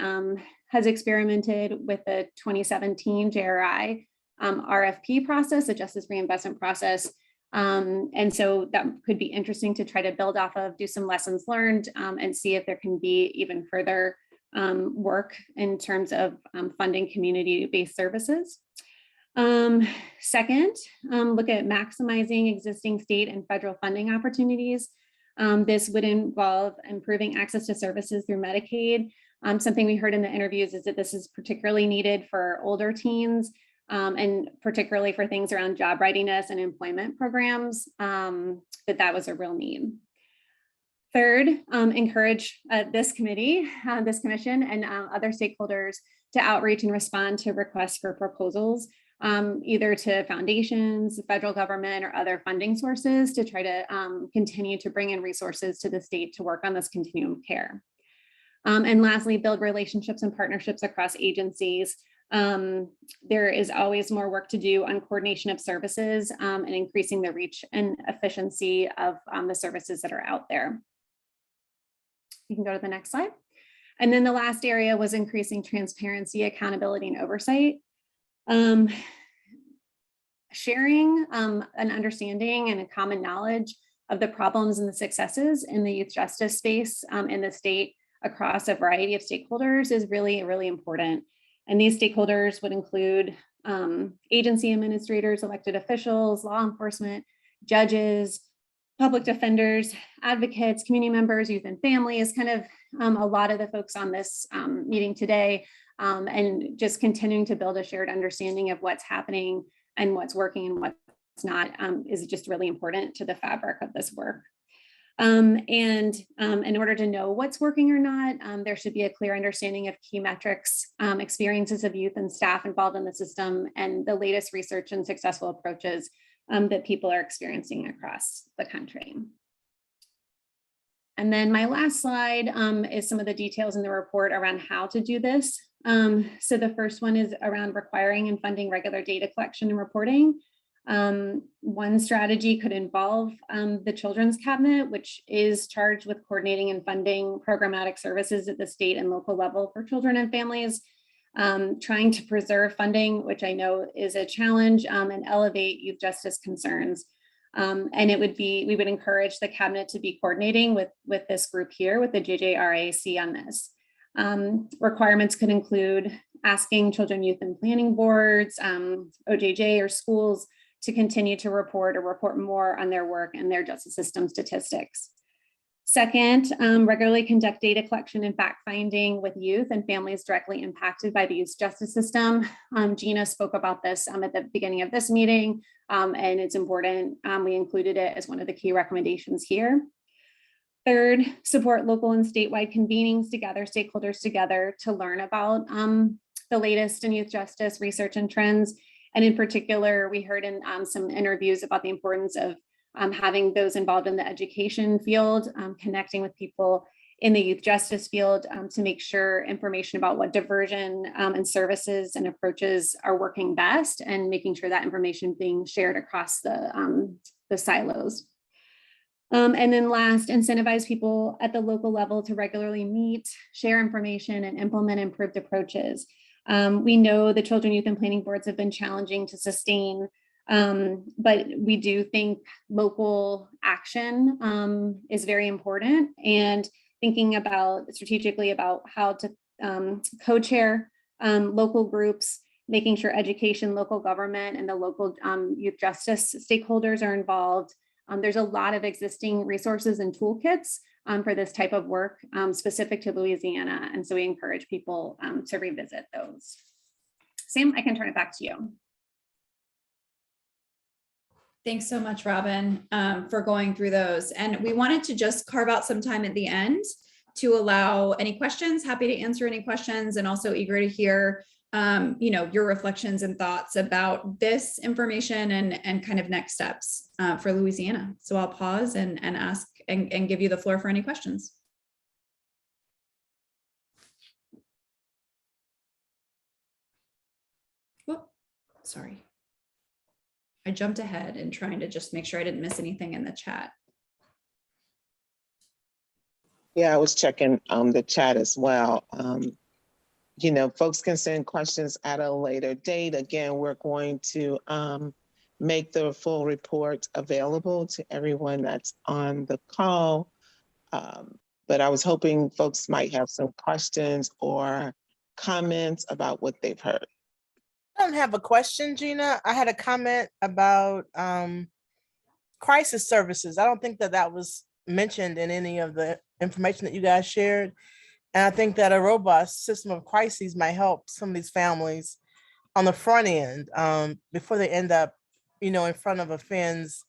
has experimented with the 2017 Jraic RFP process, the Justice Reinvestment Process. And so that could be interesting to try to build off of, do some lessons learned, and see if there can be even further work in terms of funding community-based services. Second, look at maximizing existing state and federal funding opportunities. This would involve improving access to services through Medicaid. Something we heard in the interviews is that this is particularly needed for older teens, and particularly for things around job readiness and employment programs, that was a real need. Third, encourage this committee, this commission, and other stakeholders to outreach and respond to requests for proposals, either to foundations, the federal government, or other funding sources to try to continue to bring in resources to the state to work on this continuum of care. And lastly, build relationships and partnerships across agencies. There is always more work to do on coordination of services and increasing the reach and efficiency of the services that are out there. You can go to the next slide. And then the last area was increasing transparency, accountability, and oversight. Sharing an understanding and a common knowledge of the problems and the successes in the youth justice space in the state across a variety of stakeholders is really, really important. And these stakeholders would include agency administrators, elected officials, law enforcement, judges, public defenders, advocates, community members, youth and families, kind of a lot of the folks on this meeting today, and just continuing to build a shared understanding of what's happening and what's working and what's not is just really important to the fabric of this work. And in order to know what's working or not, there should be a clear understanding of key metrics, experiences of youth and staff involved in the system, and the latest research and successful approaches that people are experiencing across the country. And then my last slide is some of the details in the report around how to do this. So the first one is around requiring and funding regular data collection and reporting. One strategy could involve the Children's Cabinet, which is charged with coordinating and funding programmatic services at the state and local level for children and families, trying to preserve funding, which I know is a challenge, and elevate youth justice concerns. And we would encourage the cabinet to be coordinating with this group here, with the JJRAC on this. Requirements could include asking children, youth, and planning boards, OJJ, or schools to continue to report or report more on their work and their justice system statistics. Second, regularly conduct data collection and fact finding with youth and families directly impacted by the youth justice system. Gina spoke about this at the beginning of this meeting, and it's important. We included it as one of the key recommendations here. Third, support local and statewide convenings to gather stakeholders together to learn about the latest in youth justice research and trends. And in particular, we heard in some interviews about the importance of having those involved in the education field, connecting with people in the youth justice field to make sure information about what diversion and services and approaches are working best, and making sure that information being shared across the silos. And then last, incentivize people at the local level to regularly meet, share information, and implement improved approaches. We know the children, youth, and planning boards have been challenging to sustain, but we do think local action is very important, and thinking about strategically about how to co-chair local groups, making sure education, local government, and the local youth justice stakeholders are involved. There's a lot of existing resources and toolkits for this type of work specific to Louisiana. And so we encourage people to revisit those. Sam, I can turn it back to you. Thanks so much, Robin, for going through those. And we wanted to just carve out some time at the end to allow any questions. Happy to answer any questions, and also eager to hear your reflections and thoughts about this information and kind of next steps for Louisiana. So I'll pause and ask and give you the floor for any questions. Oh, sorry. I jumped ahead and trying to just make sure I didn't miss anything in the chat. Yeah, I was checking the chat as well. Folks can send questions at a later date. Again, we're going to make the full report available to everyone that's on the call. But I was hoping folks might have some questions or comments about what they've heard. I don't have a question, Gina. I had a comment about crisis services. I don't think that was mentioned in any of the information that you guys shared. And I think that a robust system of crises might help some of these families on the front end before they end up, in front of a FENS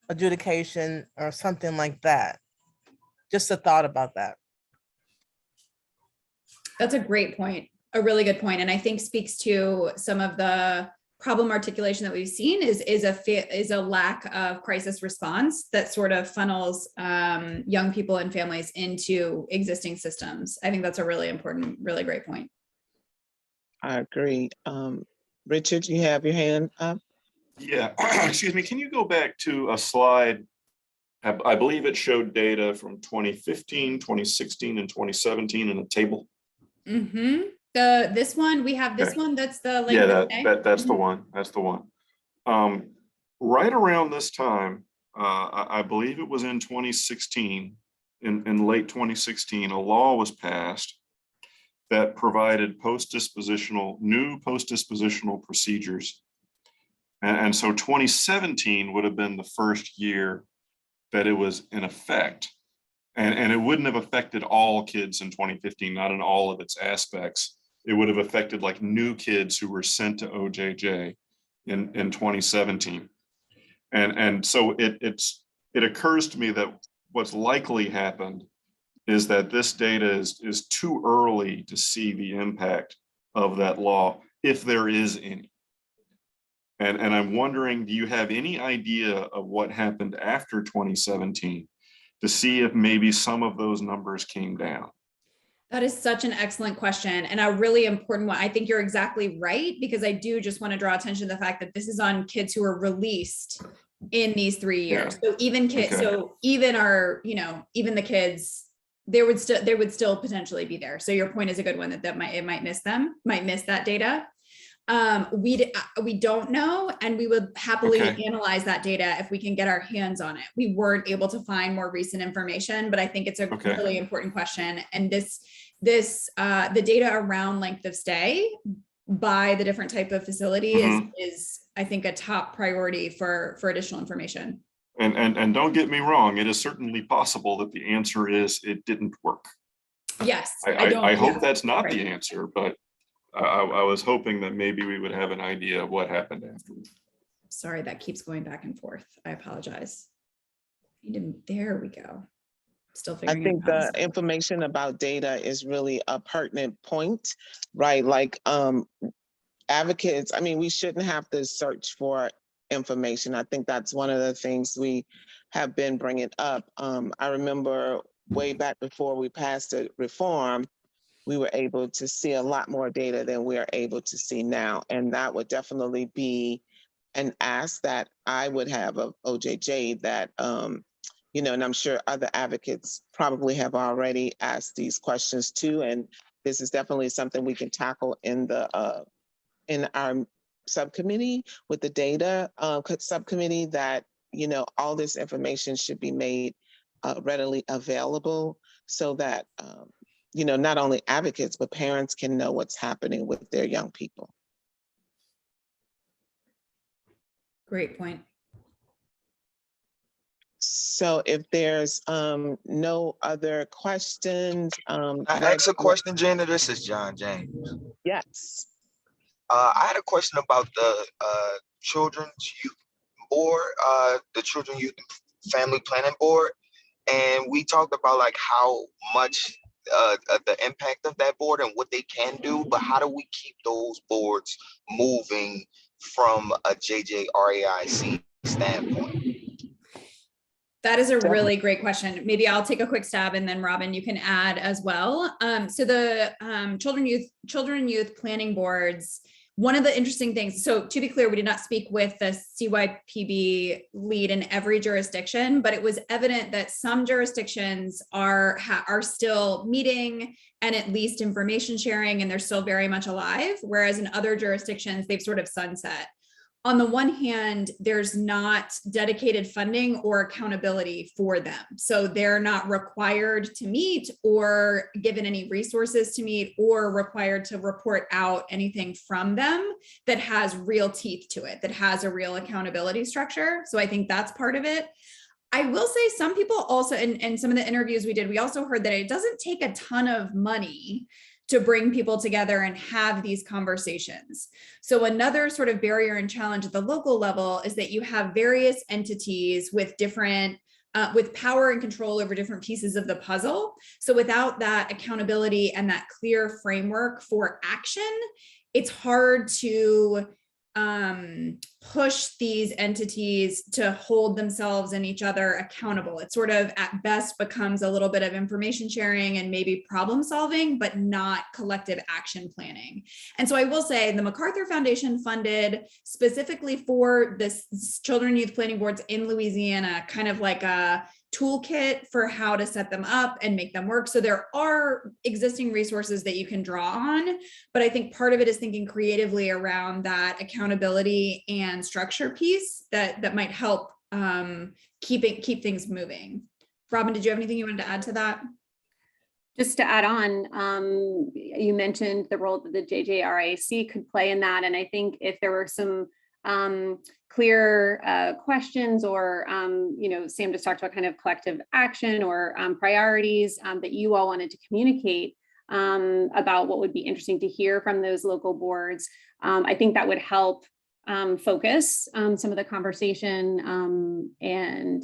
adjudication or something like that. Just a thought about that. That's a great point, a really good point, and I think speaks to some of the problem articulation that we've seen is a lack of crisis response that sort of funnels young people and families into existing systems. I think that's a really important, really great point. I agree. Richard, you have your hand up? Yeah, excuse me, can you go back to a slide? I believe it showed data from 2015, 2016, and 2017 in a table. Mm-hmm. This one, we have this one, that's the link. Yeah, that's the one. That's the one. Right around this time, I believe it was in 2016, in late 2016, a law was passed that provided new post-dispositional procedures. And so 2017 would have been the first year that it was in effect. And it wouldn't have affected all kids in 2015, not in all of its aspects. It would have affected like new kids who were sent to OJJ in 2017. And so it occurs to me that what's likely happened is that this data is too early to see the impact of that law, if there is any. And I'm wondering, do you have any idea of what happened after 2017 to see if maybe some of those numbers came down? That is such an excellent question, and a really important one. I think you're exactly right, because I do just want to draw attention to the fact that this is on kids who are released in these 3 years. Yeah. So even kids, okay. So even even the kids, they would still potentially be there. So your point is a good one, that it might miss that data. We don't know, and we would happily analyze that data if we can get our hands on it. We weren't able to find more recent information, but I think it's a really important question. And the data around length of stay by the different type of facility is I think a top priority for additional information. And don't get me wrong, it is certainly possible that the answer is it didn't work. Yes. I hope that's not the answer, but I was hoping that maybe we would have an idea of what happened afterwards. Sorry, that keeps going back and forth. I apologize. There we go. Still figuring. I think the information about data is really a pertinent point, right? Like advocates, I mean, we shouldn't have to search for information. I think that's one of the things we have been bringing up. I remember way back before we passed the reform, we were able to see a lot more data than we are able to see now. And that would definitely be an ask that I would have of OJJ that, you know, and I'm sure other advocates probably have already asked these questions too. And this is definitely something we can tackle in our subcommittee with the data subcommittee, that, you know, all this information should be made readily available so that, you know, not only advocates, but parents can know what's happening with their young people. Great point. So if there's no other questions, I ask a question, Gina. This is John James. Yes. I had a question about the Children's Youth Board, the Children Youth and Family Planning Board, and we talked about like how much the impact of that board and what they can do, but how do we keep those boards moving from a JJRAIC standpoint? That is a really great question. Maybe I'll take a quick stab and then Robin, you can add as well. So the children youth planning boards, one of the interesting things, so to be clear, we did not speak with the CYPB lead in every jurisdiction, but it was evident that some jurisdictions are still meeting and at least information sharing, and they're still very much alive, whereas in other jurisdictions, they've sort of sunset. On the one hand, there's not dedicated funding or accountability for them. So they're not required to meet or given any resources to meet or required to report out anything from them that has real teeth to it, that has a real accountability structure. So I think that's part of it. I will say some people also, and some of the interviews we did, we also heard that it doesn't take a ton of money to bring people together and have these conversations. So another sort of barrier and challenge at the local level is that you have various entities with different, with power and control over different pieces of the puzzle. So without that accountability and that clear framework for action, it's hard to push these entities to hold themselves and each other accountable. It sort of at best becomes a little bit of information sharing and maybe problem solving, but not collective action planning. And so I will say the MacArthur Foundation funded specifically for this children and youth planning boards in Louisiana, kind of like a toolkit for how to set them up and make them work. So there are existing resources that you can draw on, but I think part of it is thinking creatively around that accountability and structure piece that might help keep things moving. Robin, did you have anything you wanted to add to that? Just to add on, you mentioned the role that the JJRAC could play in that. And I think if there were some clear questions or, you know, Sam just talked about kind of collective action or priorities that you all wanted to communicate about what would be interesting to hear from those local boards. I think that would help focus some of the conversation and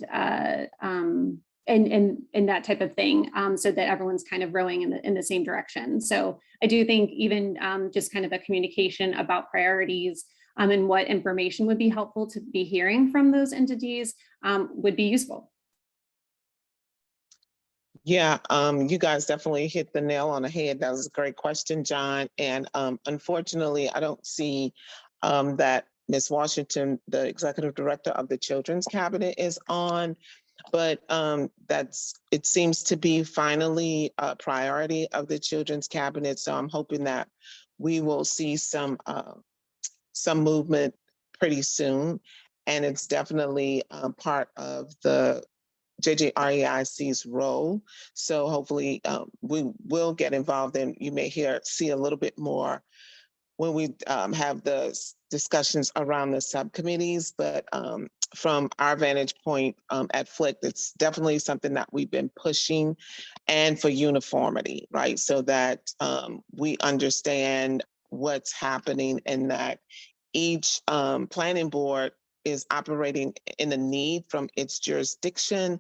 that type of thing, so that everyone's kind of rowing in the same direction. So I do think even just kind of a communication about priorities and what information would be helpful to be hearing from those entities would be useful. Yeah, you guys definitely hit the nail on the head. That was a great question, John. And unfortunately, I don't see that Ms. Washington, the executive director of the Children's Cabinet, is on, but it seems to be finally a priority of the Children's Cabinet. So I'm hoping that we will see some movement pretty soon. And it's definitely part of the JJREIC's role. So hopefully we will get involved, and you may see a little bit more when we have the discussions around the subcommittees. But from our vantage point at FLIC, it's definitely something that we've been pushing, and for uniformity, right? So that we understand what's happening and that each planning board is operating in a need from its jurisdiction,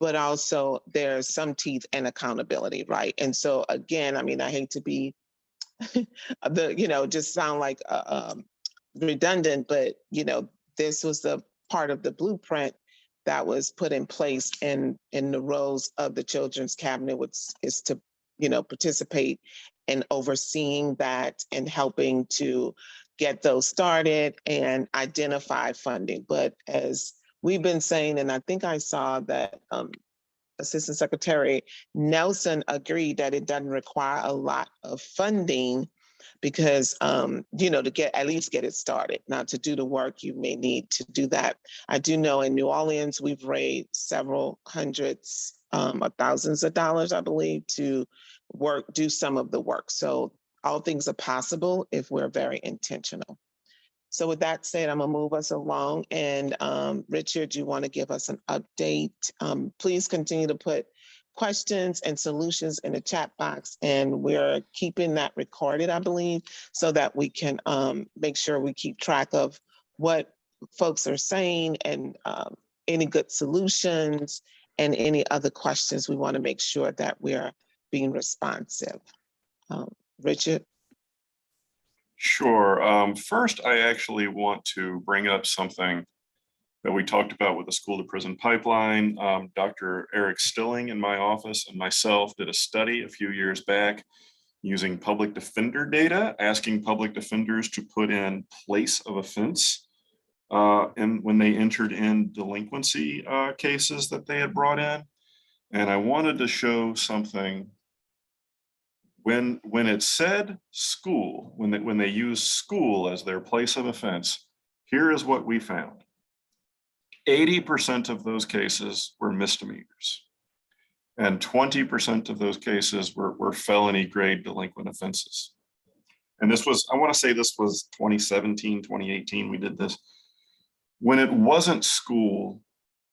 but also there's some teeth and accountability, right? And so again, I mean, I hate to be just sound like redundant, but this was the part of the blueprint that was put in place in the roles of the children's cabinet, which is to, participate in overseeing that and helping to get those started and identify funding. But as we've been saying, and I think I saw that Assistant Secretary Nelson agreed that it doesn't require a lot of funding because, to at least get it started. Now, to do the work, you may need to do that. I do know in New Orleans, we've raised several hundreds of thousands of dollars, I believe, to do some of the work. So all things are possible if we're very intentional. So with that said, I'm gonna move us along. And Richard, you want to give us an update? Please continue to put questions and solutions in the chat box, and we're keeping that recorded, I believe, so that we can make sure we keep track of what folks are saying and any good solutions and any other questions. We want to make sure that we're being responsive. Richard? Sure. First, I actually want to bring up something that we talked about with the school to prison pipeline. Dr. Eric Stilling in my office and myself did a study a few years back using public defender data, asking public defenders to put in place of offense and when they entered in delinquency cases that they had brought in. And I wanted to show something. When it said school, when they used school as their place of offense, here is what we found. 80% of those cases were misdemeanors, and 20% of those cases were felony grade delinquent offenses. And this was, I want to say this was 2017, 2018, we did this. When it wasn't school,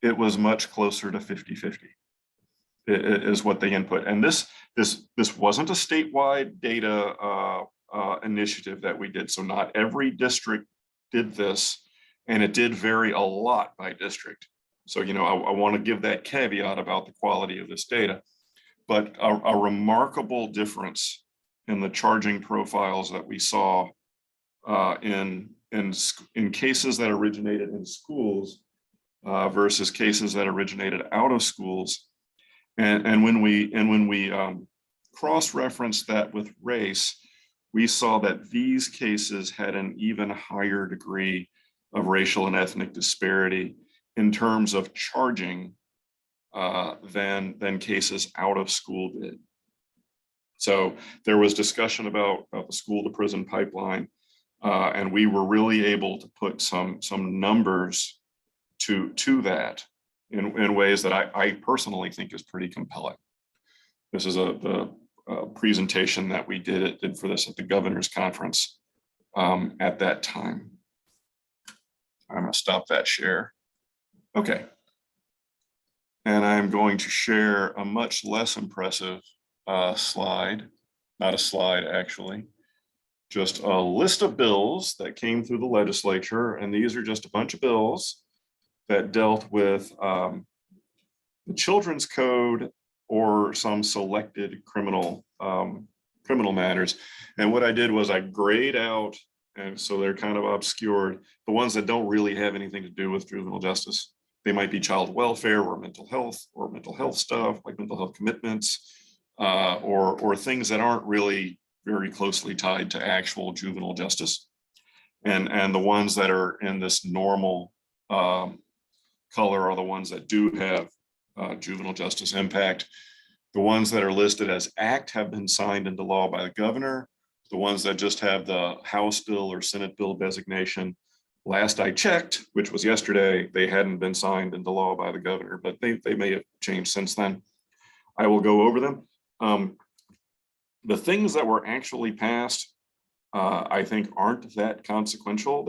it was much closer to 50-50. Is what they input. And this wasn't a statewide data initiative that we did. So not every district did this, and it did vary a lot by district. So, I want to give that caveat about the quality of this data, but a remarkable difference in the charging profiles that we saw in cases that originated in schools versus cases that originated out of schools. And when we cross-referenced that with race, we saw that these cases had an even higher degree of racial and ethnic disparity in terms of charging than cases out of school did. So there was discussion about the school to prison pipeline, and we were really able to put some numbers to that in ways that I personally think is pretty compelling. This is the presentation that we did for this at the governor's conference at that time. I'm gonna stop that share. Okay. And I'm going to share a much less impressive slide, not a slide actually, just a list of bills that came through the legislature. And these are just a bunch of bills that dealt with the Children's Code or some selected criminal matters. And what I did was I grayed out, and so they're kind of obscured, the ones that don't really have anything to do with juvenile justice. They might be child welfare or mental health stuff, like mental health commitments, or things that aren't really very closely tied to actual juvenile justice. And the ones that are in this normal color are the ones that do have juvenile justice impact. The ones that are listed as act have been signed into law by the governor. The ones that just have the House bill or Senate bill designation, last I checked, which was yesterday, they hadn't been signed into law by the governor, but they may have changed since then. I will go over them. The things that were actually passed, I think aren't that consequential.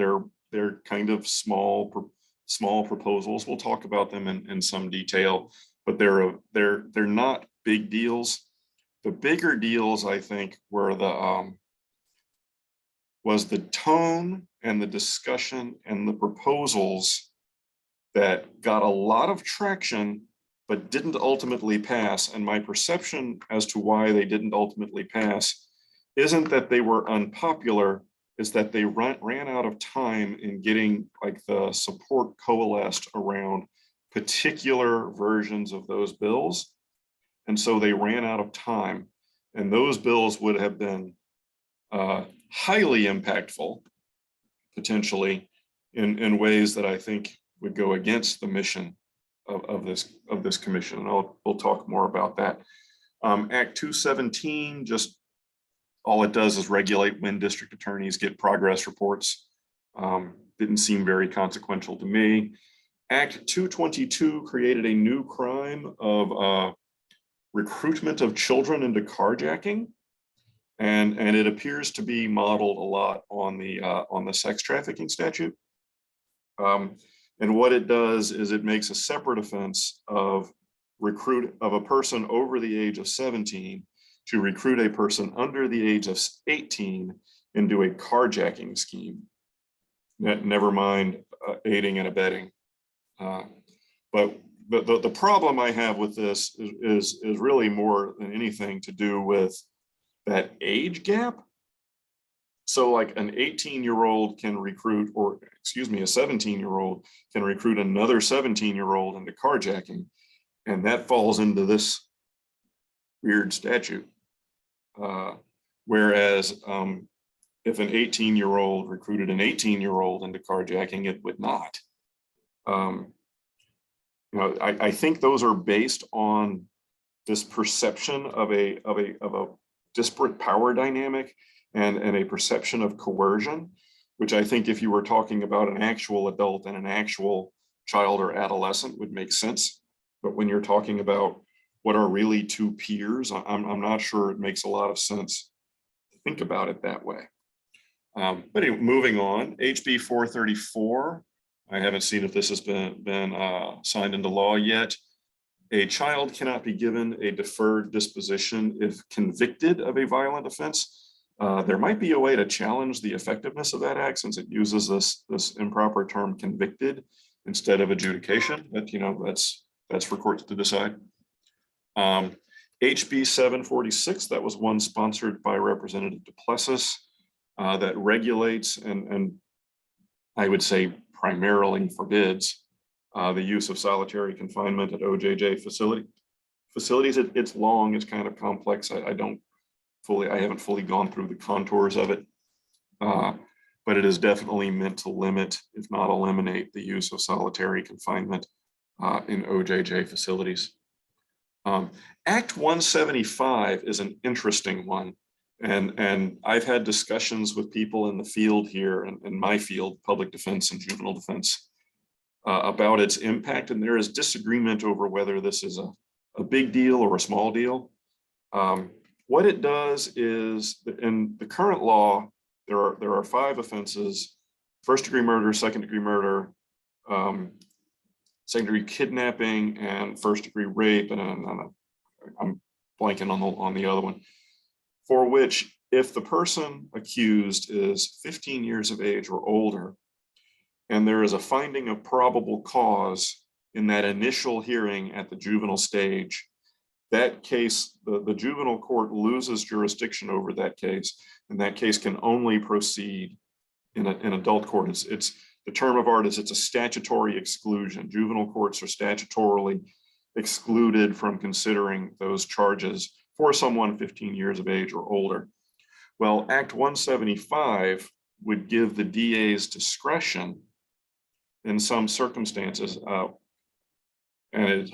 They're kind of small proposals. We'll talk about them in some detail, but they're not big deals. The bigger deals, I think, were was the tone and the discussion and the proposals that got a lot of traction but didn't ultimately pass. And my perception as to why they didn't ultimately pass isn't that they were unpopular, is that they ran out of time in getting like the support coalesced around particular versions of those bills. And so they ran out of time. And those bills would have been highly impactful, potentially, in ways that I think would go against the mission of this commission. And we'll talk more about that. Act 217, just all it does is regulate when district attorneys get progress reports. Didn't seem very consequential to me. Act 222 created a new crime of recruitment of children into carjacking. And it appears to be modeled a lot on the sex trafficking statute. And what it does is it makes a separate offense of a person over the age of 17 to recruit a person under the age of 18 into a carjacking scheme. Never mind aiding and abetting. But the problem I have with this is really more than anything to do with that age gap. So like an 18-year-old can recruit, or excuse me, a 17-year-old can recruit another 17-year-old into carjacking. And that falls into this weird statute. Whereas if an 18-year-old recruited an 18-year-old into carjacking, it would not. I think those are based on this perception of a disparate power dynamic and a perception of coercion, which I think if you were talking about an actual adult and an actual child or adolescent would make sense. But when you're talking about what are really two peers, I'm not sure it makes a lot of sense to think about it that way. But anyway, moving on, HB 434. I haven't seen if this has been signed into law yet. A child cannot be given a deferred disposition if convicted of a violent offense. There might be a way to challenge the effectiveness of that act since it uses this improper term convicted instead of adjudication. But that's for courts to decide. HB 746, that was one sponsored by Representative Duplessis that regulates and I would say primarily forbids the use of solitary confinement at OJJ facilities. It's long, it's kind of complex. I haven't fully gone through the contours of it, but it is definitely meant to limit, if not eliminate, the use of solitary confinement in OJJ facilities. Act 175 is an interesting one. And I've had discussions with people in the field here, in my field, public defense and juvenile defense, about its impact. And there is disagreement over whether this is a big deal or a small deal. What it does is, in the current law, there are 5 offenses: first-degree murder, second-degree murder, second-degree kidnapping, and first-degree rape. And I'm blanking on the other one, for which if the person accused is 15 years of age or older, and there is a finding of probable cause in that initial hearing at the juvenile stage, that case, the juvenile court loses jurisdiction over that case, and that case can only proceed in adult court. It's the term of art is it's a statutory exclusion. Juvenile courts are statutorily excluded from considering those charges for someone 15 years of age or older. Well, Act 175 would give the DA's discretion in some circumstances, and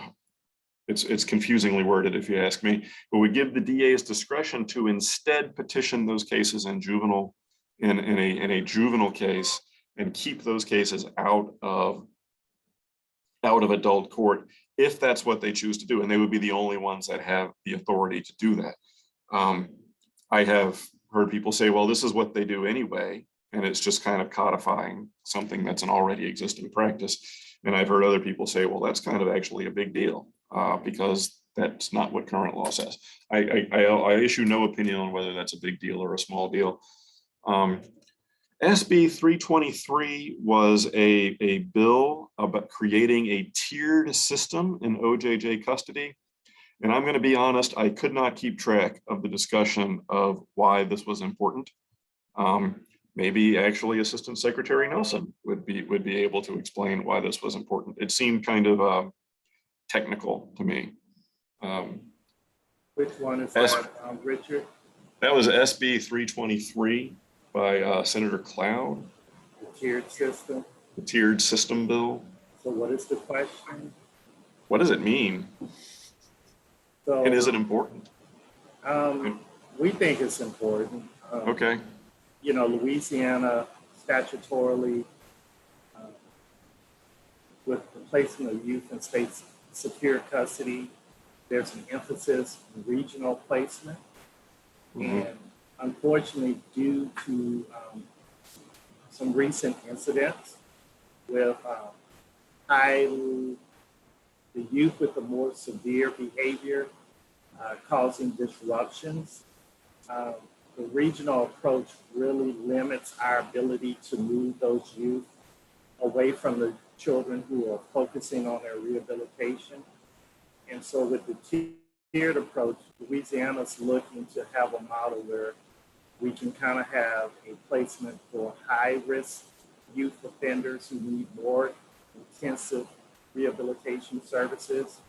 it's confusingly worded if you ask me, but would give the DA's discretion to instead petition those cases in a juvenile case and keep those cases out of adult court if that's what they choose to do, and they would be the only ones that have the authority to do that. I have heard people say, well, this is what they do anyway, and it's just kind of codifying something that's an already existing practice. And I've heard other people say, well, that's kind of actually a big deal because that's not what current law says. I issue no opinion on whether that's a big deal or a small deal. SB 323 was a bill about creating a tiered system in OJJ custody. And I'm going to be honest, I could not keep track of the discussion of why this was important. maybe actually Assistant Secretary Nelson would be able to explain why this was important. It seemed kind of technical to me. Which one is that, Richard? That was SB 323 by Senator Cloud. The tiered system. The tiered system bill. So what is the question? What does it mean? So, and is it important? We think it's important. Okay. You know, Louisiana statutorily, with the placement of youth in state secure custody, there's an emphasis on regional placement. And unfortunately, due to some recent incidents with the youth with the more severe behavior causing disruptions, the regional approach really limits our ability to move those youth away from the children who are focusing on their rehabilitation. And so with the tiered approach, Louisiana's looking to have a model where we can kind of have a placement for high-risk youth offenders who need more intensive rehabilitation services,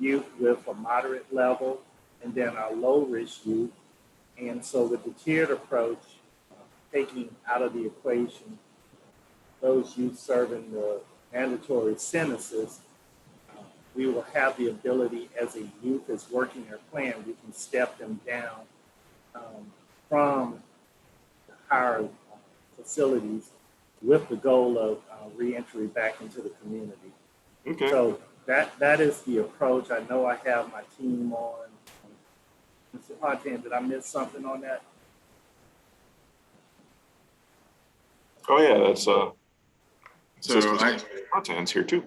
youth with a moderate level, and then our low-risk youth. And so with the tiered approach, taking out of the equation those youth serving the mandatory sentences, we will have the ability, as a youth is working their plan, we can step them down from the higher facilities with the goal of reentry back into the community. Okay. So that is the approach. I know I have my team on. Mr. Pontin, did I miss something on that? Oh yeah, that's So Pontin's here too.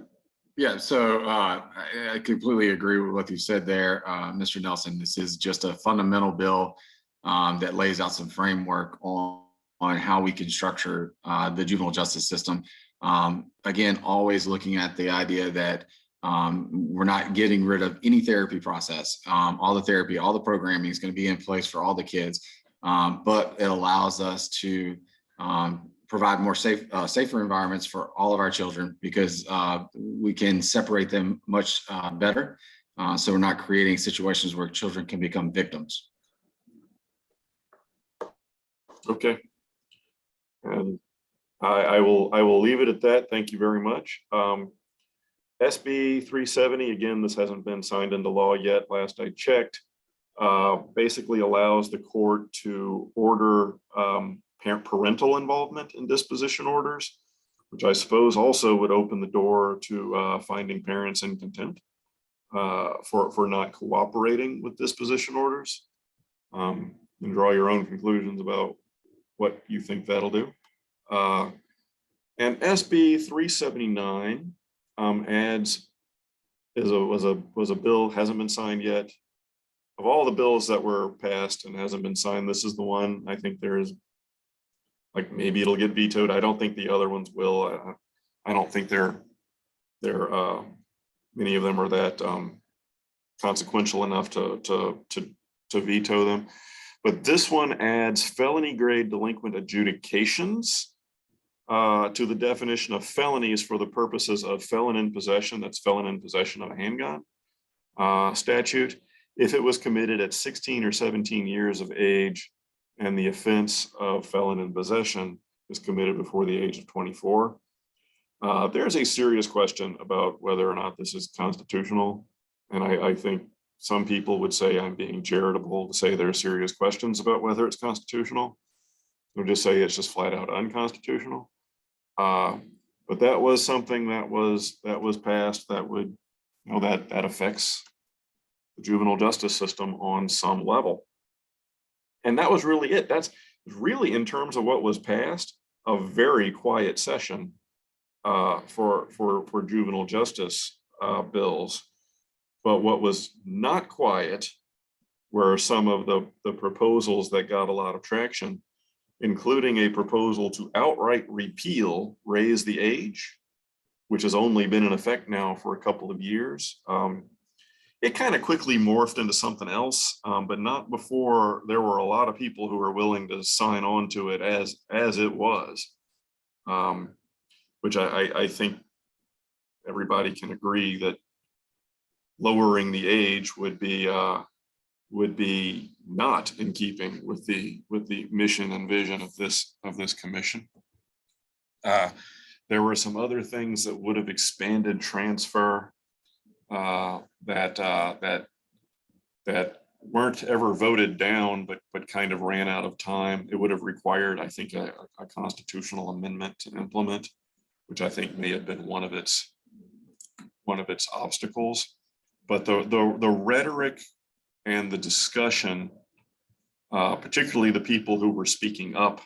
Yeah, so I completely agree with what you said there, Mr. Nelson. This is just a fundamental bill that lays out some framework on how we can structure the juvenile justice system. Again, always looking at the idea that we're not getting rid of any therapy process. All the therapy, all the programming is going to be in place for all the kids, but it allows us to provide more safer environments for all of our children, because we can separate them much better. So we're not creating situations where children can become victims. Okay. And I will leave it at that. Thank you very much. SB 370, again, this hasn't been signed into law yet. Last I checked, basically allows the court to order parental involvement in disposition orders, which I suppose also would open the door to finding parents in contempt for not cooperating with disposition orders. And draw your own conclusions about what you think that'll do. And SB 379 adds was a bill, hasn't been signed yet. Of all the bills that were passed and hasn't been signed, this is the one. I think there is, like, maybe it'll get vetoed. I don't think the other ones will. I don't think they're many of them are that consequential enough to veto them. But this one adds felony grade delinquent adjudications to the definition of felonies for the purposes of felon in possession. That's felon in possession of a handgun statute. If it was committed at 16 or 17 years of age, and the offense of felon in possession is committed before the age of 24. There's a serious question about whether or not this is constitutional. And I think some people would say I'm being charitable to say there are serious questions about whether it's constitutional. Or just say it's just flat out unconstitutional. But that was something that was passed that would, that affects the juvenile justice system on some level. And that was really it. That's really, in terms of what was passed, a very quiet session for juvenile justice bills. But what was not quiet were some of the proposals that got a lot of traction, including a proposal to outright repeal raise the age, which has only been in effect now for a couple of years. it kind of quickly morphed into something else, but not before there were a lot of people who were willing to sign on to it as it was, which I think everybody can agree that lowering the age would be not in keeping with the mission and vision of this commission. There were some other things that would have expanded transfer that weren't ever voted down, but kind of ran out of time. It would have required, I think, a constitutional amendment to implement, which I think may have been one of its obstacles. But the rhetoric and the discussion, particularly the people who were speaking up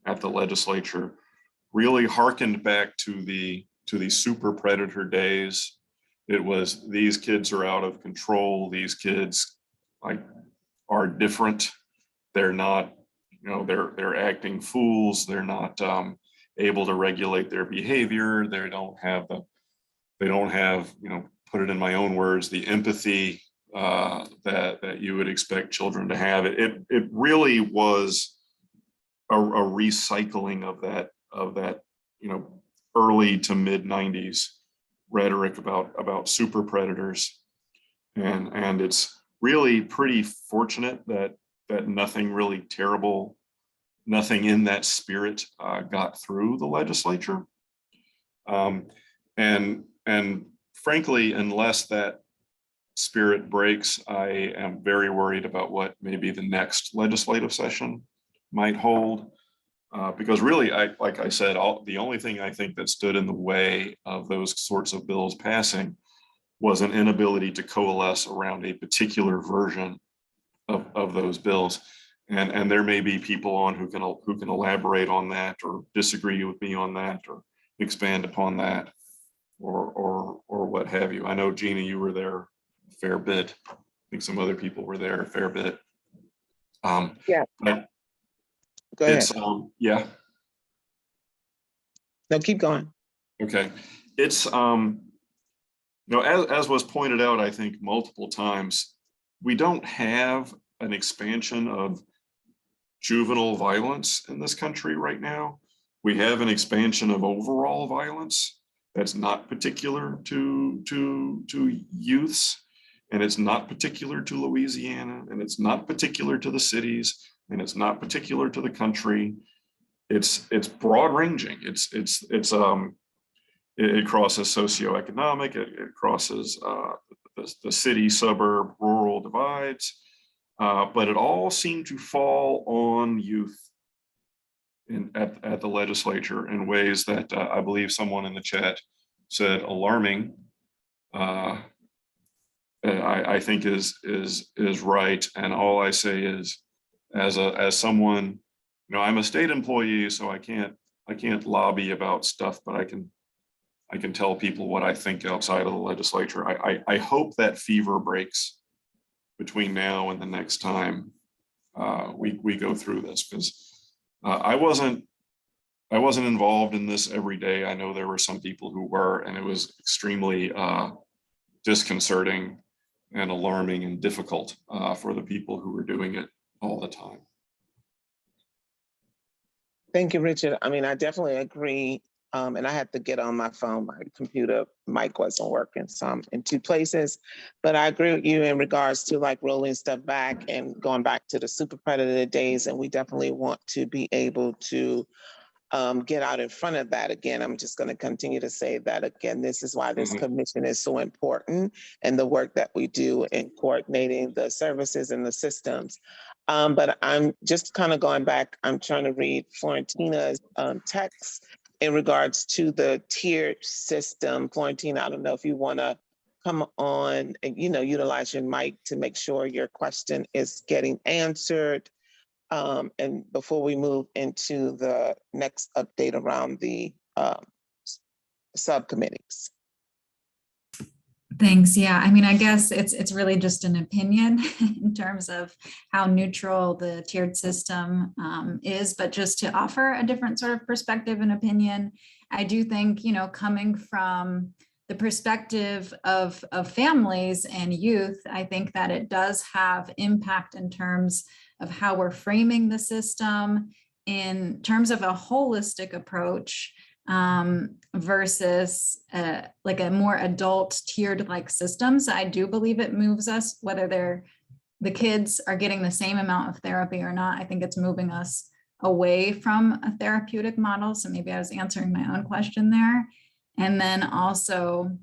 at the legislature, really harkened back to the super predator days. It was, these kids are out of control. These kids are different. They're not, they're acting fools. They're not able to regulate their behavior. They don't have, put it in my own words, the empathy that you would expect children to have. It really was a recycling of that early to mid 90s rhetoric about super predators, and it's really pretty fortunate that nothing really terrible, nothing in that spirit got through the legislature, and frankly, unless that spirit breaks, I am very worried about what maybe the next legislative session might hold. Because really, like I said, the only thing I think that stood in the way of those sorts of bills passing was an inability to coalesce around a particular version of those bills. And there may be people on who can elaborate on that, or disagree with me on that, or expand upon that, or what have you. I know, Gina, you were there a fair bit. I think some other people were there a fair bit. Yeah. But go ahead. Yeah. No, keep going. Okay. It's as was pointed out, I think multiple times, we don't have an expansion of juvenile violence in this country right now. We have an expansion of overall violence that's not particular to youths, and it's not particular to Louisiana, and it's not particular to the cities, and it's not particular to the country. It's broad ranging. It crosses socioeconomic. It crosses the city, suburb, rural divides, but it all seemed to fall on youth at the legislature in ways that I believe someone in the chat said alarming. I think is right, and all I say is, as someone, I'm a state employee, so I can't lobby about stuff, but I can tell people what I think outside of the legislature. I hope that fever breaks between now and the next time we go through this, because I wasn't involved in this every day. I know there were some people who were, and it was extremely disconcerting and alarming and difficult for the people who were doing it all the time. Thank you, Richard. I mean, I definitely agree. And I had to get on my phone. My computer mic wasn't working, so I'm in two places. But I agree with you in regards to rolling stuff back and going back to the super predator days. And we definitely want to be able to get out in front of that again. I'm just going to continue to say that again. This is why this commission is so important, and the work that we do in coordinating the services and the systems. But I'm just kind of going back. I'm trying to read Florentina's text in regards to the tiered system. Florentina, I don't know if you want to come on and utilize your mic to make sure your question is getting answered. And before we move into the next update around the subcommittees. Thanks. Yeah, I mean, I guess it's really just an opinion in terms of how neutral the tiered system is, but just to offer a different sort of perspective and opinion. I do think, coming from the perspective of families and youth, I think that it does have impact in terms of how we're framing the system, in terms of a holistic approach versus like a more adult tiered like system. So I do believe it moves us, whether the kids are getting the same amount of therapy or not. I think it's moving us away from a therapeutic model. So maybe I was answering my own question there. And then also,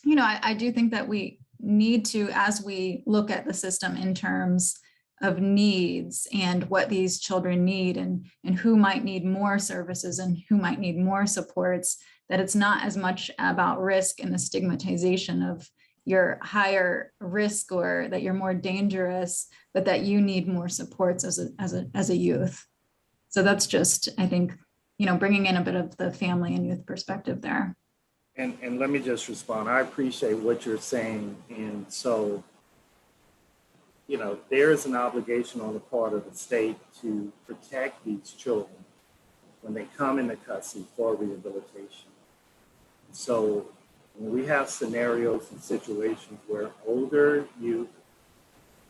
you know, I do think that we need to, as we look at the system in terms of needs and what these children need and who might need more services and who might need more supports, that it's not as much about risk and the stigmatization of you're higher risk or that you're more dangerous, but that you need more supports as a youth. So that's just, I think, you know, bringing in a bit of the family and youth perspective there. And let me just respond. I appreciate what you're saying. And so, you know, there is an obligation on the part of the state to protect these children when they come into custody for rehabilitation. So when we have scenarios and situations where older youth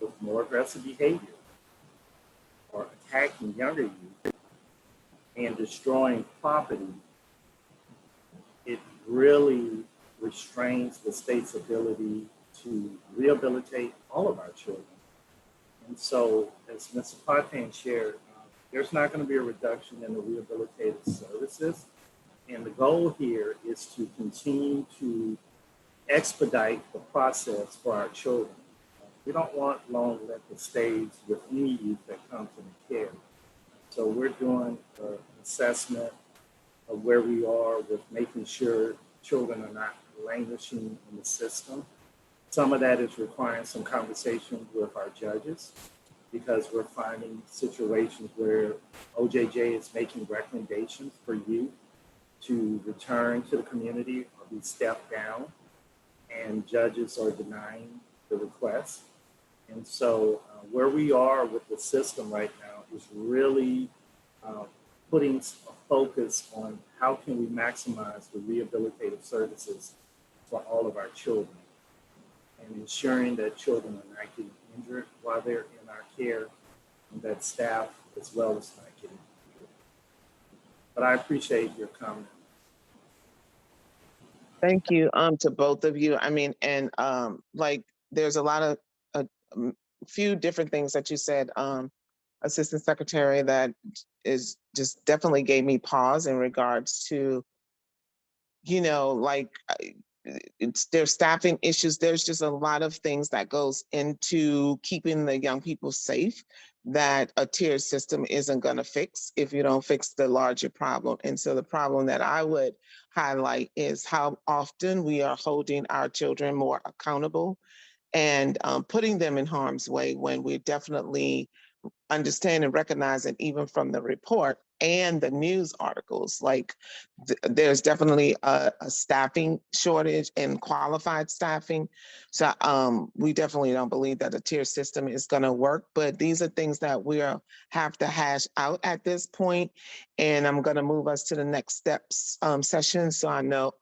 with more aggressive behavior are attacking younger youth and destroying property, it really restrains the state's ability to rehabilitate all of our children. And so, as Mr. Partain shared, there's not going to be a reduction in the rehabilitative services. And the goal here is to continue to expedite the process for our children. We don't want long length of stays with any youth that comes into care. So we're doing an assessment of where we are with making sure children are not languishing in the system. Some of that is requiring some conversations with our judges because we're finding situations where OJJ is making recommendations for youth to return to the community or be stepped down, and judges are denying the request. And so where we are with the system right now is really putting a focus on how can we maximize the rehabilitative services for all of our children and ensuring that children are not getting injured while they're in our care and that staff as well is not getting injured. But I appreciate your comment. Thank you to both of you. I mean, and like there's a lot of few different things that you said, Assistant Secretary, that is just definitely gave me pause in regards to, you know, like there's staffing issues. There's just a lot of things that goes into keeping the young people safe that a tiered system isn't going to fix if you don't fix the larger problem. And so the problem that I would highlight is how often we are holding our children more accountable and putting them in harm's way when we definitely understand and recognize it, even from the report and the news articles, like there's definitely a staffing shortage and qualified staffing. So we definitely don't believe that a tier system is going to work, but these are things that we have to hash out at this point. And I'm going to move us to the next steps session, so I know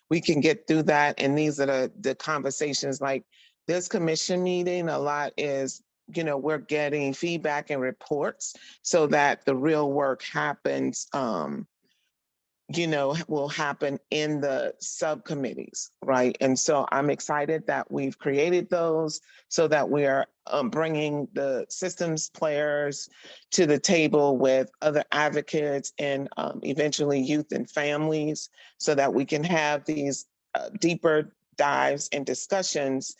we can get through that. And these are the conversations. Like this commission meeting, a lot is, you know, we're getting feedback and reports so that the real work happens, you know, will happen in the subcommittees, right? And so I'm excited that we've created those so that we are bringing the systems players to the table with other advocates and eventually youth and families so that we can have these deeper dives and discussions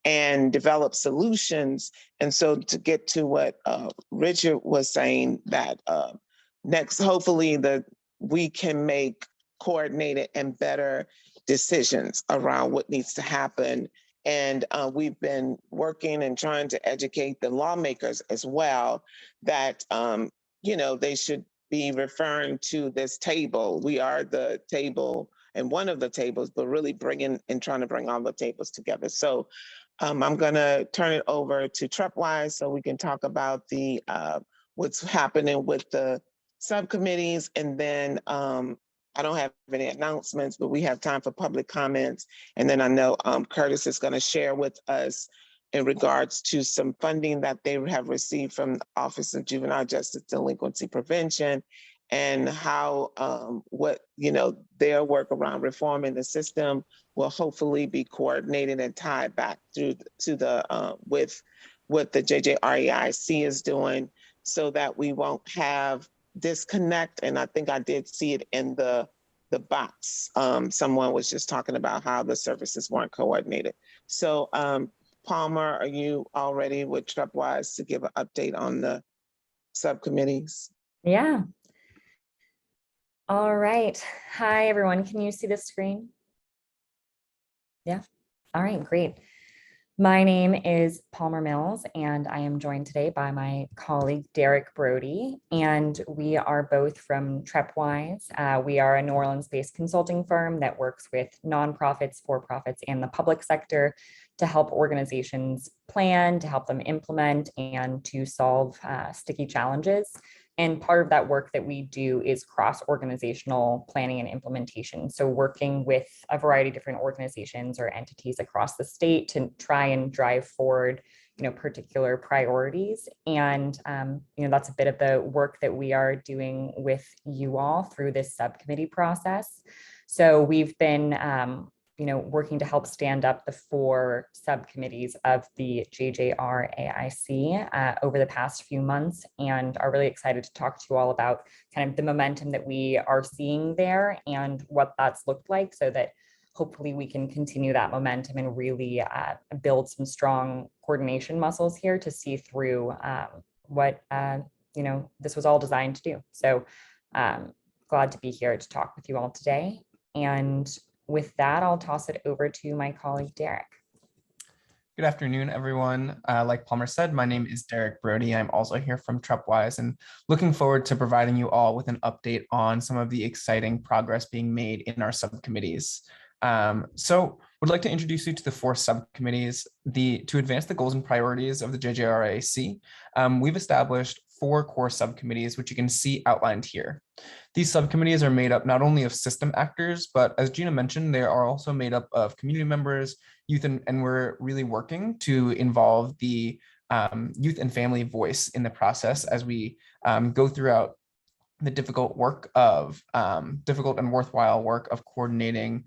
and develop solutions. And so to get to what Richard was saying, that next, hopefully we can make coordinated and better decisions around what needs to happen. And we've been working and trying to educate the lawmakers as well that, you know, they should be referring to this table. We are the table and one of the tables, but really bringing and trying to bring all the tables together. So I'm going to turn it over to Trepwise so we can talk about the what's happening with the subcommittees, and then I don't have any announcements, but we have time for public comments. And then I know Curtis is going to share with us in regards to some funding that they have received from the Office of Juvenile Justice Delinquency Prevention, and how what their work around reforming the system will hopefully be coordinated and tied back through to the with what the JJREIC is doing, so that we won't have disconnect. And I think I did see it in the box. Someone was just talking about how the services weren't coordinated. So Palmer, are you all ready with Trepwise to give an update on the subcommittees? Yeah. All right. Hi, everyone. Can you see the screen? Yeah. All right, great. My name is Palmer Mills, and I am joined today by my colleague, Jjraic Brody, and we are both from Trepwise. We are a New Orleans-based consulting firm that works with nonprofits, for-profits, and the public sector to help organizations plan, to help them implement, and to solve sticky challenges. And part of that work that we do is cross-organizational planning and implementation. So working with a variety of different organizations or entities across the state to try and drive forward, particular priorities. And, that's a bit of the work that we are doing with you all through this subcommittee process. So we've been, working to help stand up the 4 subcommittees of the JJRAIC over the past few months, and are really excited to talk to you all about kind of the momentum that we are seeing there and what that's looked like, so that hopefully we can continue that momentum and really build some strong coordination muscles here to see through what this was all designed to do. So glad to be here to talk with you all today. And with that, I'll toss it over to my colleague, Jjraic. Good afternoon, everyone. Like Palmer said, my name is Jjraic Brody. I'm also here from Trepwise, and looking forward to providing you all with an update on some of the exciting progress being made in our subcommittees. So would like to introduce you to the 4 subcommittees. To advance the goals and priorities of the JJRAC, we've established 4 core subcommittees, which you can see outlined here. These subcommittees are made up not only of system actors, but as Gina mentioned, they are also made up of community members, youth, and we're really working to involve the youth and family voice in the process as we go throughout the difficult and worthwhile work of coordinating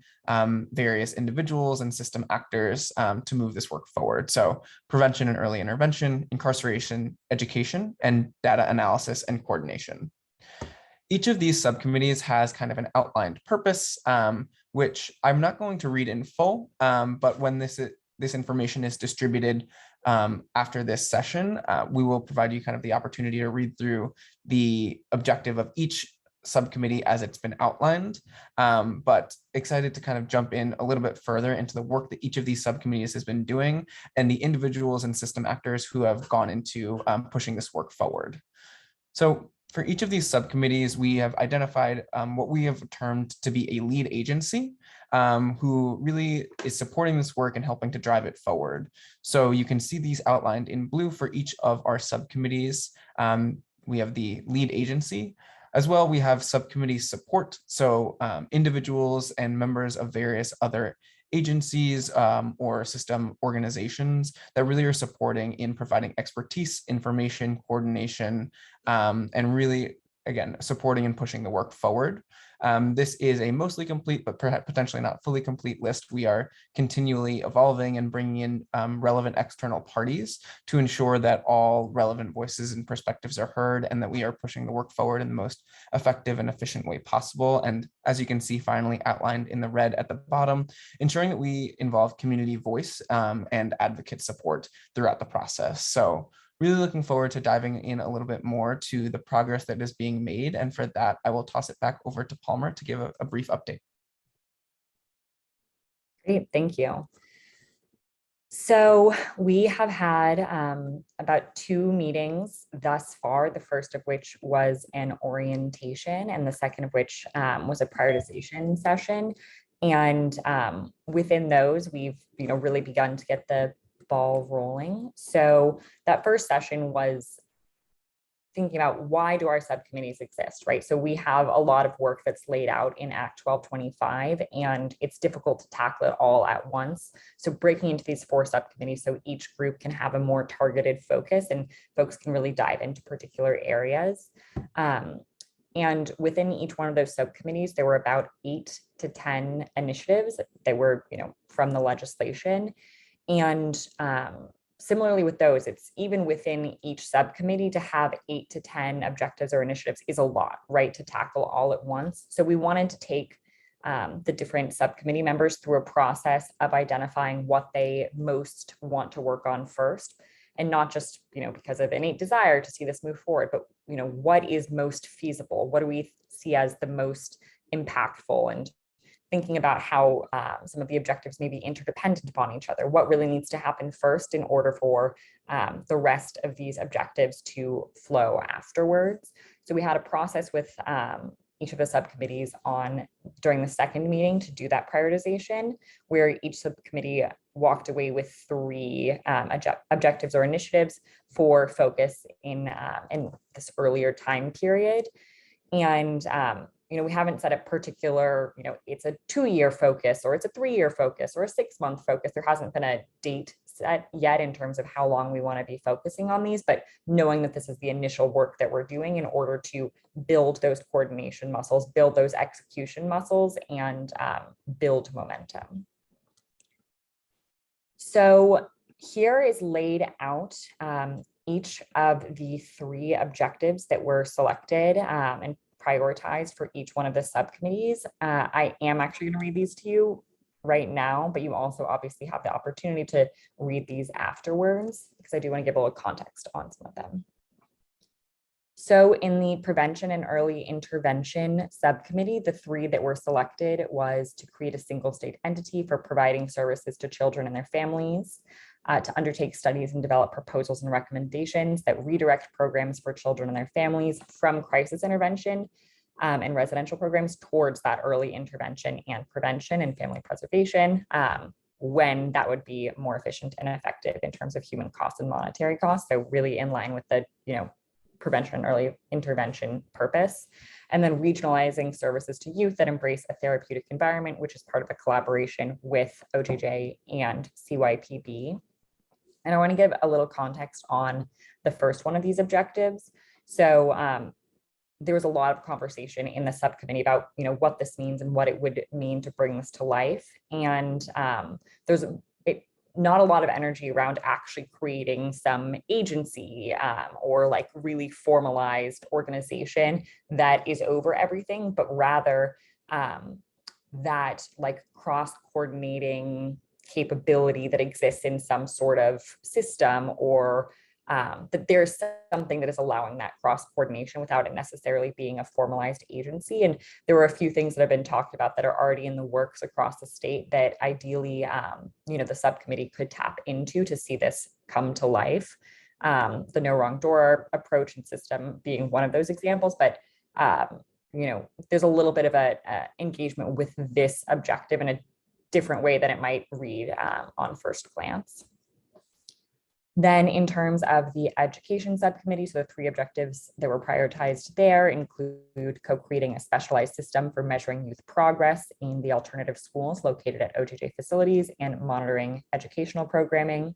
various individuals and system actors to move this work forward. So prevention and early intervention, incarceration, education, and data analysis and coordination. Each of these subcommittees has kind of an outlined purpose, which I'm not going to read in full, but when this information is distributed after this session, we will provide you kind of the opportunity to read through the objective of each subcommittee as it's been outlined, but excited to kind of jump in a little bit further into the work that each of these subcommittees has been doing and the individuals and system actors who have gone into pushing this work forward. So for each of these subcommittees, we have identified what we have termed to be a lead agency who really is supporting this work and helping to drive it forward. So you can see these outlined in blue for each of our subcommittees. We have the lead agency. As well, we have subcommittee support. So individuals and members of various other agencies or system organizations that really are supporting in providing expertise, information, coordination, and really, again, supporting and pushing the work forward. This is a mostly complete, but perhaps potentially not fully complete list. We are continually evolving and bringing in relevant external parties to ensure that all relevant voices and perspectives are heard and that we are pushing the work forward in the most effective and efficient way possible. And as you can see finally outlined in the red at the bottom, ensuring that we involve community voice and advocate support throughout the process. So really looking forward to diving in a little bit more to the progress that is being made. And for that, I will toss it back over to Palmer to give a brief update. Great, thank you. So we have had about 2 meetings thus far, the first of which was an orientation and the second of which was a prioritization session. And within those, we've really begun to get the ball rolling. So that first session was thinking about why do our subcommittees exist, right? So we have a lot of work that's laid out in Act 1225, and it's difficult to tackle it all at once. So breaking into these 4 subcommittees so each group can have a more targeted focus and folks can really dive into particular areas. And within each one of those subcommittees, there were about 8 to 10 initiatives that were, from the legislation. And similarly with those, it's even within each subcommittee to have 8 to 10 objectives or initiatives is a lot, right, to tackle all at once. So we wanted to take the different subcommittee members through a process of identifying what they most want to work on first, and not just, because of innate desire to see this move forward, but, what is most feasible? What do we see as the most impactful? And thinking about how some of the objectives may be interdependent upon each other. What really needs to happen first in order for the rest of these objectives to flow afterwards. So we had a process with each of the subcommittees during the second meeting to do that prioritization, where each subcommittee walked away with 3 objectives or initiatives for focus in this earlier time period. And we haven't set a particular, it's a 2-year focus, or it's a 3-year focus, or a 6-month focus. There hasn't been a date set yet in terms of how long we want to be focusing on these, but knowing that this is the initial work that we're doing in order to build those coordination muscles, build those execution muscles, and build momentum. So here is laid out each of the 3 objectives that were selected and prioritized for each one of the subcommittees. I am actually going to read these to you right now, but you also obviously have the opportunity to read these afterwards, because I do want to give a little context on some of them. So in the prevention and early intervention subcommittee, the 3 that were selected was to create a single state entity for providing services to children and their families, to undertake studies and develop proposals and recommendations that redirect programs for children and their families from crisis intervention and residential programs towards that early intervention and prevention and family preservation, when that would be more efficient and effective in terms of human costs and monetary costs. So really in line with the, prevention and early intervention purpose. And then regionalizing services to youth that embrace a therapeutic environment, which is part of a collaboration with OJJ and CYPB. And I want to give a little context on the first one of these objectives. So there was a lot of conversation in the subcommittee about, what this means and what it would mean to bring this to life. And there's not a lot of energy around actually creating some agency or like really formalized organization that is over everything, but rather that like cross-coordinating capability that exists in some sort of system, or that there's something that is allowing that cross coordination without it necessarily being a formalized agency. And there were a few things that have been talked about that are already in the works across the state that ideally, the subcommittee could tap into to see this come to life. The no wrong door approach and system being one of those examples, but there's a little bit of a engagement with this objective in a different way than it might read on first glance. Then in terms of the education subcommittee, so the 3 objectives that were prioritized there include co-creating a specialized system for measuring youth progress in the alternative schools located at OJJ facilities and monitoring educational programming,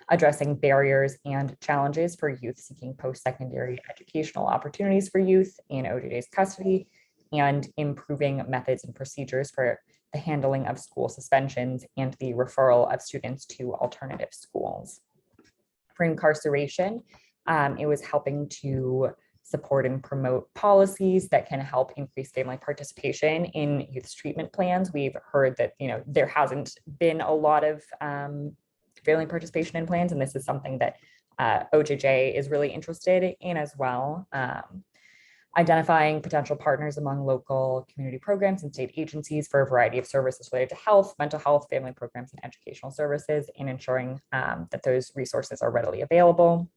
addressing barriers and challenges for youth seeking post-secondary educational opportunities for youth in OJJ's custody, and improving methods and procedures for the handling of school suspensions and the referral of students to alternative schools. For incarceration, it was helping to support and promote policies that can help increase family participation in youth treatment plans. We've heard that there hasn't been a lot of family participation in plans, and this is something that OJJ is really interested in as well. Identifying potential partners among local community programs and state agencies for a variety of services related to health, mental health, family programs, and educational services, and ensuring that those resources are readily available.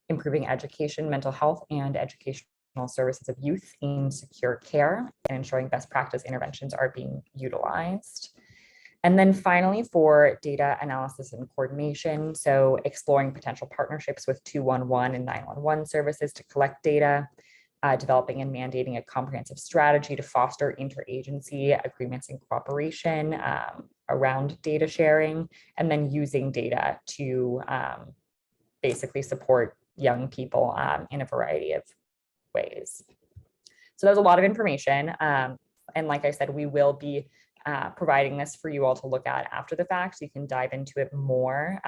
Improving education, mental health, and educational services of youth in secure care, and ensuring best practice interventions are being utilized. And then finally, for data analysis and coordination, so exploring potential partnerships with 211 and 911 services to collect data, developing and mandating a comprehensive strategy to foster interagency agreements and cooperation around data sharing, and then using data to basically support young people in a variety of ways. So there's a lot of information. And like I said, we will be providing this for you all to look at after the fact, so you can dive into it more.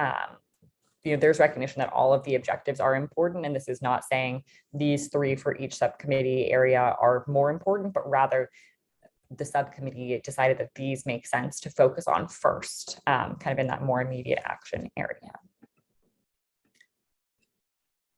There's recognition that all of the objectives are important, and this is not saying these 3 for each subcommittee area are more important, but rather the subcommittee decided that these make sense to focus on first, kind of in that more immediate action area.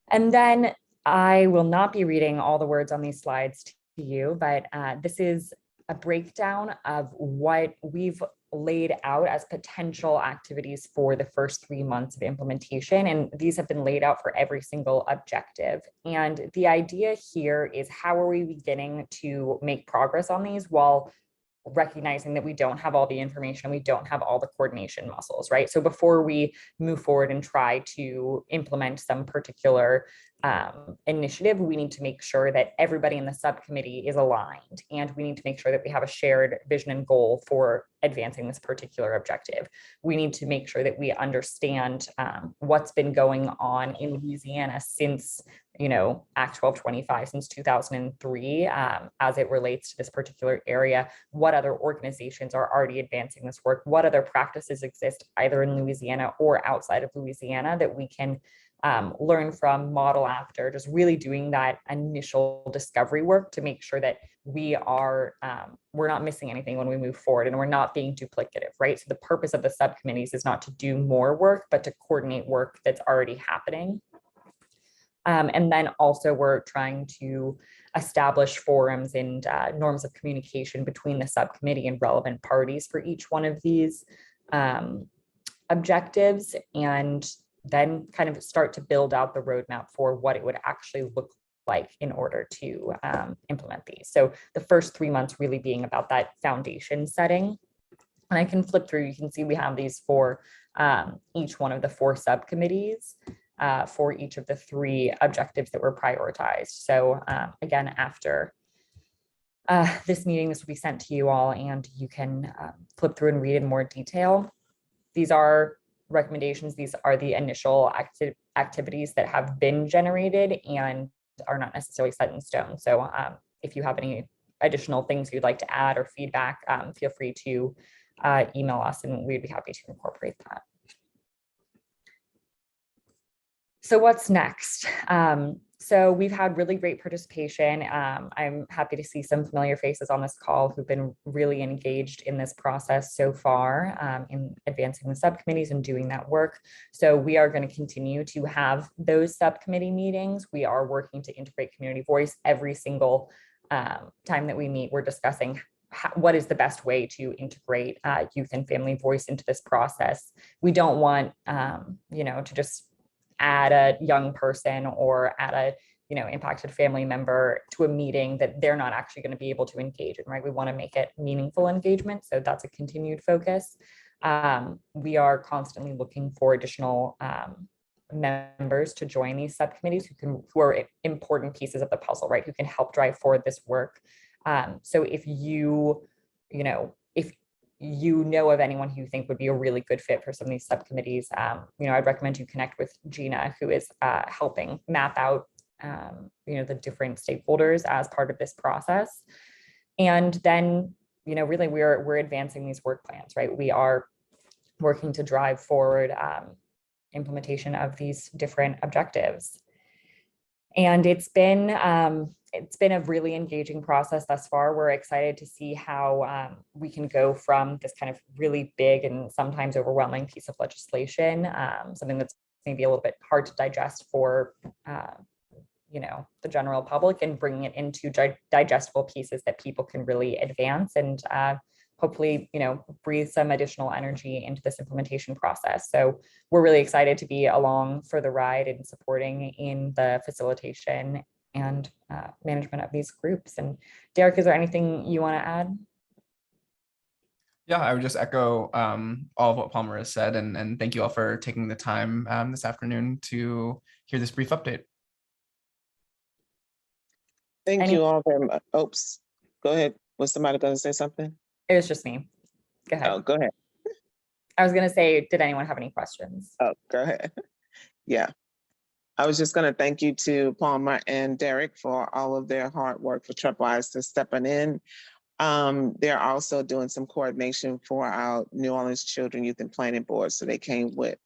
And then I will not be reading all the words on these slides to you, but this is a breakdown of what we've laid out as potential activities for the first 3 months of implementation. And these have been laid out for every single objective. And the idea here is, how are we beginning to make progress on these while recognizing that we don't have all the information, we don't have all the coordination muscles, right? So before we move forward and try to implement some particular initiative, we need to make sure that everybody in the subcommittee is aligned, and we need to make sure that we have a shared vision and goal for advancing this particular objective. We need to make sure that we understand what's been going on in Louisiana since Act 1225, since 2003, as it relates to this particular area. What other organizations are already advancing this work? What other practices exist either in Louisiana or outside of Louisiana that we can learn from, model after, just really doing that initial discovery work to make sure that we are, we're not missing anything when we move forward, and we're not being duplicative, right? So the purpose of the subcommittees is not to do more work, but to coordinate work that's already happening. And then also we're trying to establish forums and norms of communication between the subcommittee and relevant parties for each one of these objectives, and then kind of start to build out the roadmap for what it would actually look like in order to implement these. So the first 3 months really being about that foundation setting. And I can flip through, you can see we have these for each one of the 4 subcommittees for each of the 3 objectives that were prioritized. So again, after this meeting, this will be sent to you all, and you can flip through and read in more detail. These are recommendations. These are the initial activities that have been generated and are not necessarily set in stone. So if you have any additional things you'd like to add or feedback, feel free to email us, and we'd be happy to incorporate that. So what's next? So we've had really great participation. I'm happy to see some familiar faces on this call who've been really engaged in this process so far in advancing the subcommittees and doing that work. So we are going to continue to have those subcommittee meetings. We are working to integrate community voice every single time that we meet. We're discussing what is the best way to integrate youth and family voice into this process. We don't want, to just add a young person or add a impacted family member to a meeting that they're not actually going to be able to engage in, right? We want to make it meaningful engagement, so that's a continued focus. We are constantly looking for additional members to join these subcommittees who are important pieces of the puzzle, right? Who can help drive forward this work. So if you know of anyone who you think would be a really good fit for some of these subcommittees, I'd recommend you connect with Gina, who is helping map out, the different stakeholders as part of this process. And then, really we're advancing these work plans, right? We are working to drive forward implementation of these different objectives. And it's been a really engaging process thus far. We're excited to see how we can go from this kind of really big and sometimes overwhelming piece of legislation, something that's maybe a little bit hard to digest for the general public, and bringing it into digestible pieces that people can really advance and hopefully, breathe some additional energy into this implementation process. So we're really excited to be along for the ride and supporting in the facilitation and management of these groups. And Jjraic, is there anything you want to add? Yeah, I would just echo all of what Palmer has said, and thank you all for taking the time this afternoon to hear this brief update. Thank you all very much. Oops, go ahead. Was somebody going to say something? It was just me. Go ahead. Oh, go ahead. I was going to say, did anyone have any questions? Oh, go ahead. Yeah. I was just going to thank you to Palmer and Derek for all of their hard work for Trupwise to stepping in. They're also doing some coordination for our New Orleans Children, Youth and Planning Board. So they came with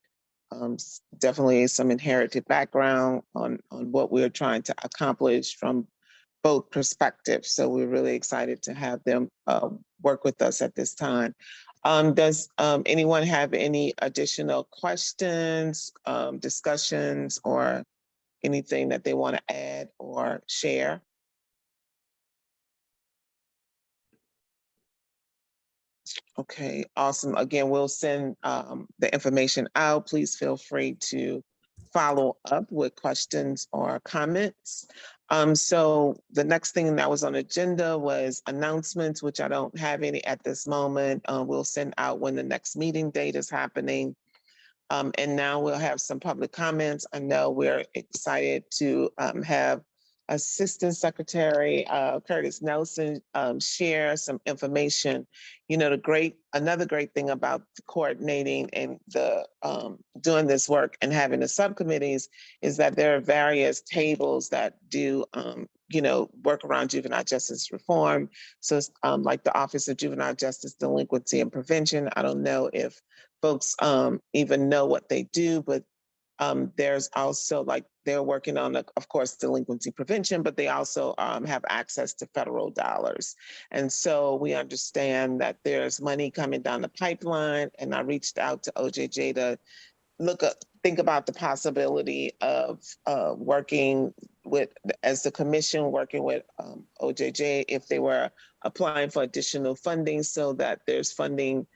definitely some inherited background on what we're trying to accomplish from both perspectives. So we're really excited to have them work with us at this time. Does anyone have any additional questions, discussions, or anything that they want to add or share? Okay, awesome. Again, we'll send the information out. Please feel free to follow up with questions or comments. So the next thing that was on the agenda was announcements, which I don't have any at this moment. We'll send out when the next meeting date is happening. And now we'll have some public comments. I know we're excited to have Assistant Secretary Curtis Nelson share some information. You know, another great thing about coordinating and the doing this work and having the subcommittees is that there are various tables that do you know, work around juvenile justice reform. So like the Office of Juvenile Justice Delinquency and Prevention. I don't know if folks even know what they do, but there's also like they're working on, of course, delinquency prevention, but they also have access to federal dollars. And so we understand that there's money coming down the pipeline. And I reached out to OJJ to think about the possibility of working with, as the commission, working with OJJ if they were applying for additional funding so that there's funding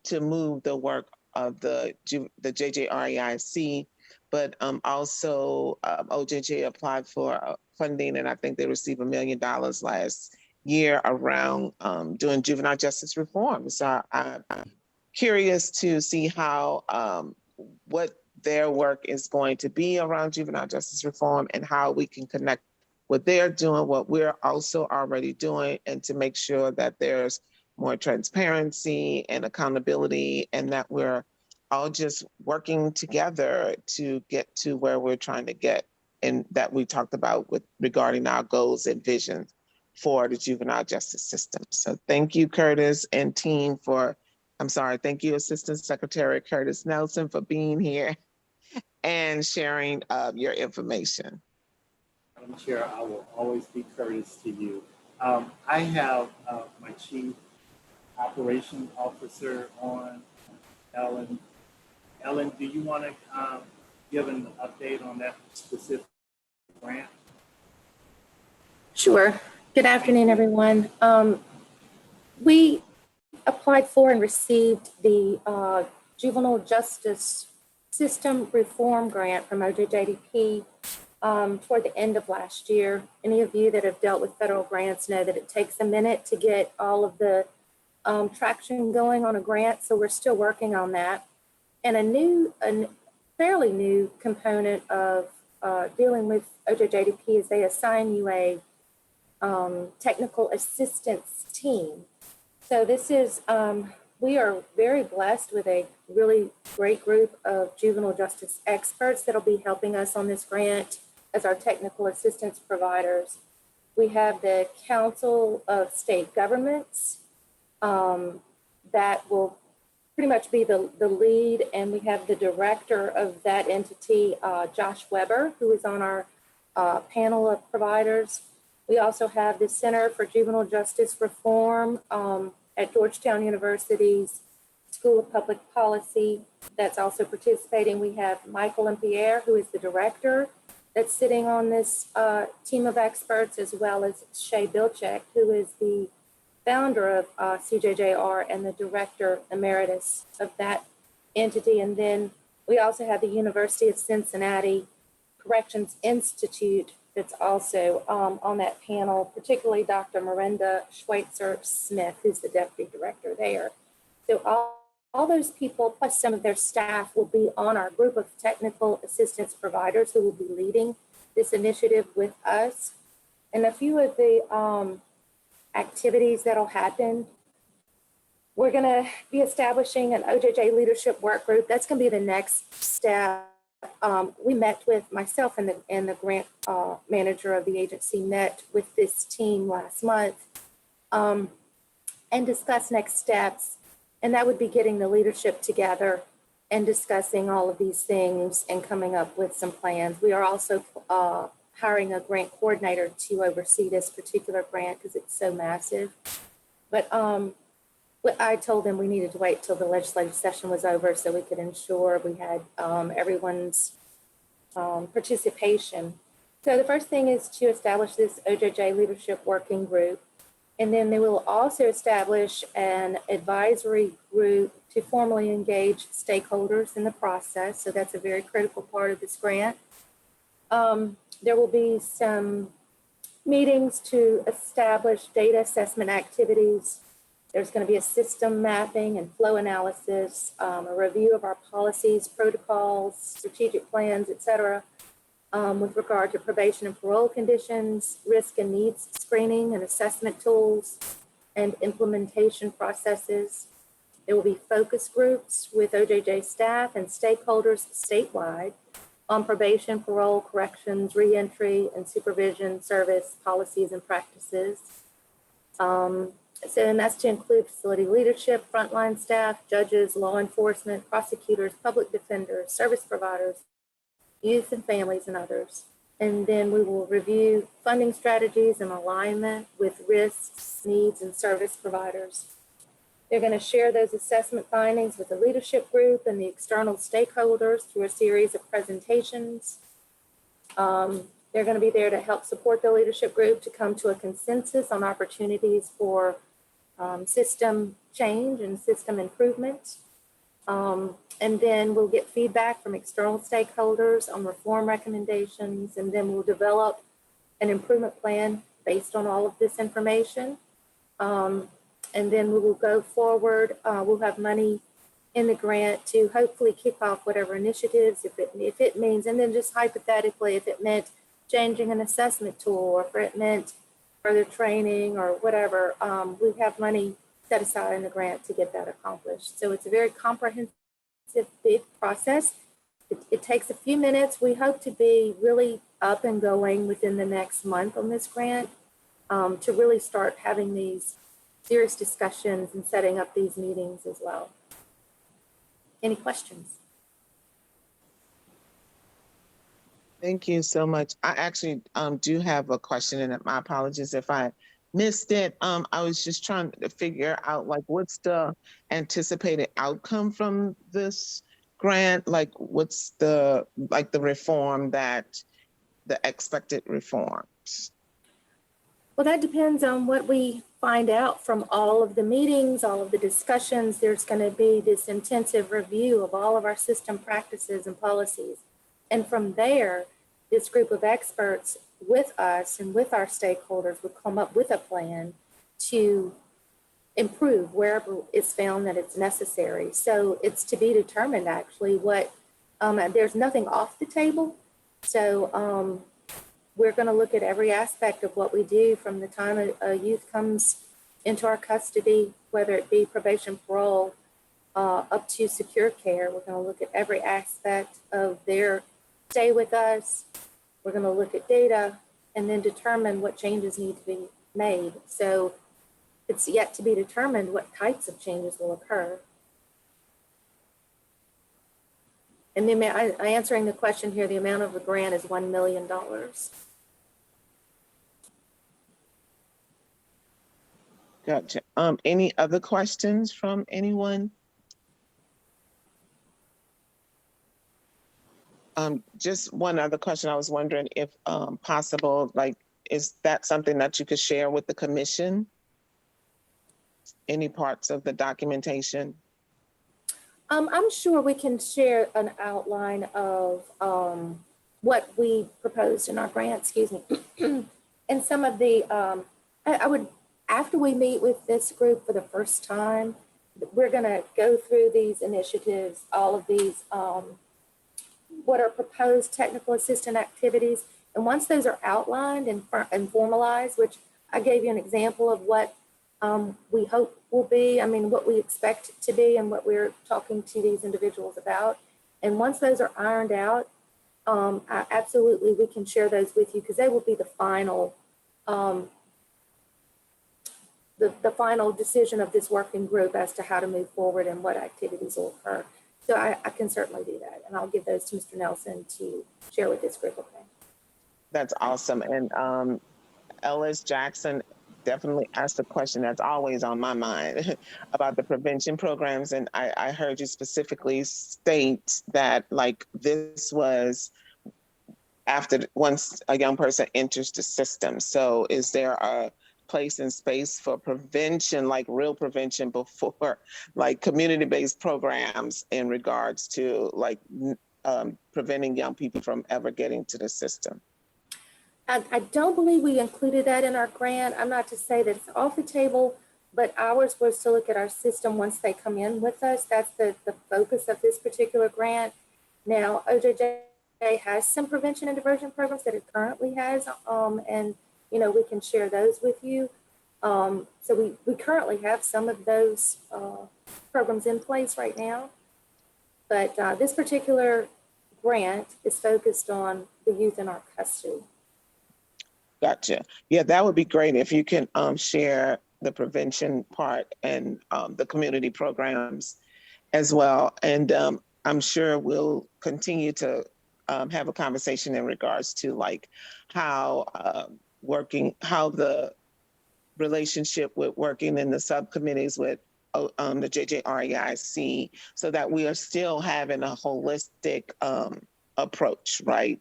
to move the work of the JJREIC. But also OJJ applied for funding, and I think they received $1 million last year around doing juvenile justice reform. So I'm curious to see how, what their work is going to be around juvenile justice reform and how we can connect what they're doing, what we're also already doing, and to make sure that there's more transparency and accountability and that we're all just working together to get to where we're trying to get and that we talked about with regarding our goals and visions for the juvenile justice system. So thank you, Curtis and team thank you, Assistant Secretary Curtis Nelson, for being here and sharing your information. Madam Chair, I will always be courteous to you. I have my Chief Operations Officer on, Ellen. Ellen, do you want to give an update on that specific grant? Sure. Good afternoon, everyone. We applied for and received the Juvenile Justice System Reform Grant from OJJDP toward the end of last year. Any of you that have dealt with federal grants know that it takes a minute to get all of the traction going on a grant, so we're still working on that. And a fairly new component of dealing with OJJDP is they assign you a technical assistance team. So this is, we are very blessed with a really great group of juvenile justice experts that'll be helping us on this grant as our technical assistance providers. We have the Council of State Governments that will pretty much be the lead, and we have the director of that entity, Josh Weber, who is on our panel of providers. We also have the Center for Juvenile Justice Reform at Georgetown University's School of Public Policy that's also participating. We have Michael and Pierre, who is the director, that's sitting on this team of experts, as well as Shay Bilchek, who is the founder of CJJR and the director emeritus of that entity. And then we also have the University of Cincinnati Corrections Institute that's also on that panel, particularly Dr. Miranda Schweitzer Smith, who's the deputy director there. So all those people, plus some of their staff, will be on our group of technical assistance providers who will be leading this initiative with us. And a few of the activities that'll happen, we're going to be establishing an OJJ leadership work group. That's going to be the next step. We met with myself and the grant manager of the agency met with this team last month and discussed next steps. And that would be getting the leadership together and discussing all of these things and coming up with some plans. We are also hiring a grant coordinator to oversee this particular grant because it's so massive. But I told them we needed to wait till the legislative session was over so we could ensure we had everyone's participation. So the first thing is to establish this OJJ leadership working group. And then they will also establish an advisory group to formally engage stakeholders in the process. So that's a very critical part of this grant. There will be some meetings to establish data assessment activities. There's going to be a system mapping and flow analysis, a review of our policies, protocols, strategic plans, et cetera, with regard to probation and parole conditions, risk and needs screening and assessment tools, and implementation processes. There will be focus groups with OJJ staff and stakeholders statewide on probation, parole, corrections, reentry, and supervision service policies and practices. And that's to include facility leadership, frontline staff, judges, law enforcement, prosecutors, public defenders, service providers, youth and families, and others. And then we will review funding strategies in alignment with risks, needs, and service providers. They're going to share those assessment findings with the leadership group and the external stakeholders through a series of presentations. They're going to be there to help support the leadership group to come to a consensus on opportunities for system change and system improvement. And then we'll get feedback from external stakeholders on reform recommendations, and then we'll develop an improvement plan based on all of this information. And then we will go forward. We'll have money in the grant to hopefully kick off whatever initiatives, if it means, and then just hypothetically, if it meant changing an assessment tool, or if it meant further training or whatever, we have money set aside in the grant to get that accomplished. So it's a very comprehensive, big process. It takes a few minutes. We hope to be really up and going within the next month on this grant to really start having these serious discussions and setting up these meetings as well. Any questions? Thank you so much. I actually do have a question, and my apologies if I missed it. I was just trying to figure out, like, what's the anticipated outcome from this grant? Like, what's the reform that the expected reforms? Well, that depends on what we find out from all of the meetings, all of the discussions. There's going to be this intensive review of all of our system practices and policies. And from there, this group of experts with us and with our stakeholders would come up with a plan to improve wherever it's found that it's necessary. So it's to be determined actually what, there's nothing off the table. So we're going to look at every aspect of what we do from the time a youth comes into our custody, whether it be probation, parole, up to secure care. We're going to look at every aspect of their stay with us. We're going to look at data and then determine what changes need to be made. So it's yet to be determined what types of changes will occur. And then answering the question here, the amount of the grant is $1 million. Gotcha. Any other questions from anyone? Just one other question. I was wondering if possible, like, is that something that you could share with the commission? Any parts of the documentation? I'm sure we can share an outline of what we proposed in our grant, excuse me. And some of the, I would, after we meet with this group for the first time, we're going to go through these initiatives, all of these, what are proposed technical assistant activities. And once those are outlined and formalized, which I gave you an example of what we hope will be, I mean, what we expect it to be and what we're talking to these individuals about. And once those are ironed out, absolutely, we can share those with you because they will be the final, the final decision of this working group as to how to move forward and what activities will occur. So I can certainly do that. And I'll give those to Mr. Nelson to share with this group, okay? That's awesome. And Ellis Jackson definitely asked a question that's always on my mind about the prevention programs. And I heard you specifically state that like this was after once a young person enters the system. So is there a place and space for prevention, like real prevention before like community-based programs in regards to like preventing young people from ever getting to the system? I don't believe we included that in our grant. I'm not to say that it's off the table, but ours was to look at our system once they come in with us. That's the focus of this particular grant. Now, OJJ has some prevention and diversion programs that it currently has, and you know, we can share those with you. So we currently have some of those programs in place right now, but this particular grant is focused on the youth in our custody. Gotcha. Yeah, that would be great if you can share the prevention part and the community programs as well. And I'm sure we'll continue to have a conversation in regards to like how how the relationship with working in the subcommittees with the JJREIC, so that we are still having a holistic approach, right?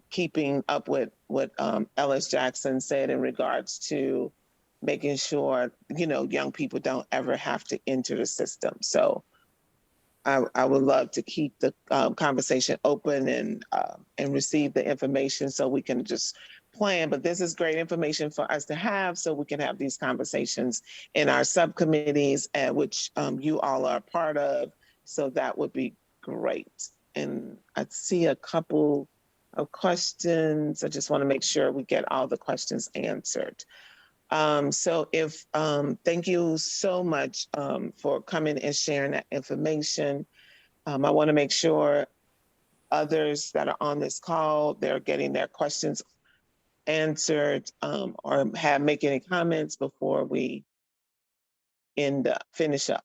Keeping up with what Ellis Jackson said in regards to making sure, you know, young people don't ever have to enter the system. So I would love to keep the conversation open and receive the information so we can just plan. But this is great information for us to have so we can have these conversations in our subcommittees, at which you all are a part of. So that would be great. And I see a couple of questions. I just want to make sure we get all the questions answered. So thank you so much for coming and sharing that information. I want to make sure others that are on this call, they're getting their questions answered or make any comments before we finish up.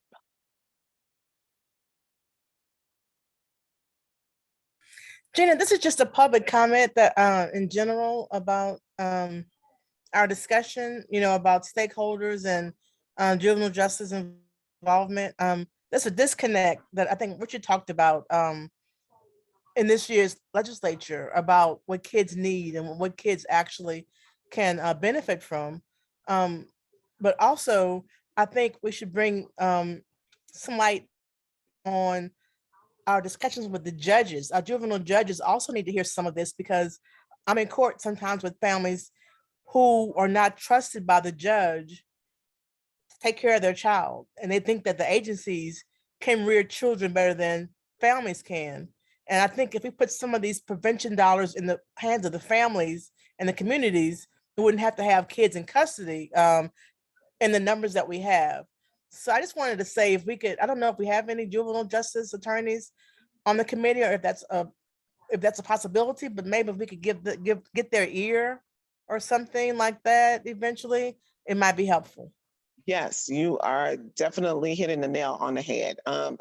Gina, this is just a public comment that in general about our discussion, you know, about stakeholders and juvenile justice involvement. There's a disconnect that I think Richard talked about in this year's legislature about what kids need and what kids actually can benefit from. But also, I think we should bring some light on our discussions with the judges. Our juvenile judges also need to hear some of this because I'm in court sometimes with families who are not trusted by the judge to take care of their child. And they think that the agencies can rear children better than families can. And I think if we put some of these prevention dollars in the hands of the families and the communities, we wouldn't have to have kids in custody in the numbers that we have. So I just wanted to say if we could, I don't know if we have any juvenile justice attorneys on the committee or if that's a possibility, but maybe if we could get their ear or something like that eventually, it might be helpful. Yes, you are definitely hitting the nail on the head.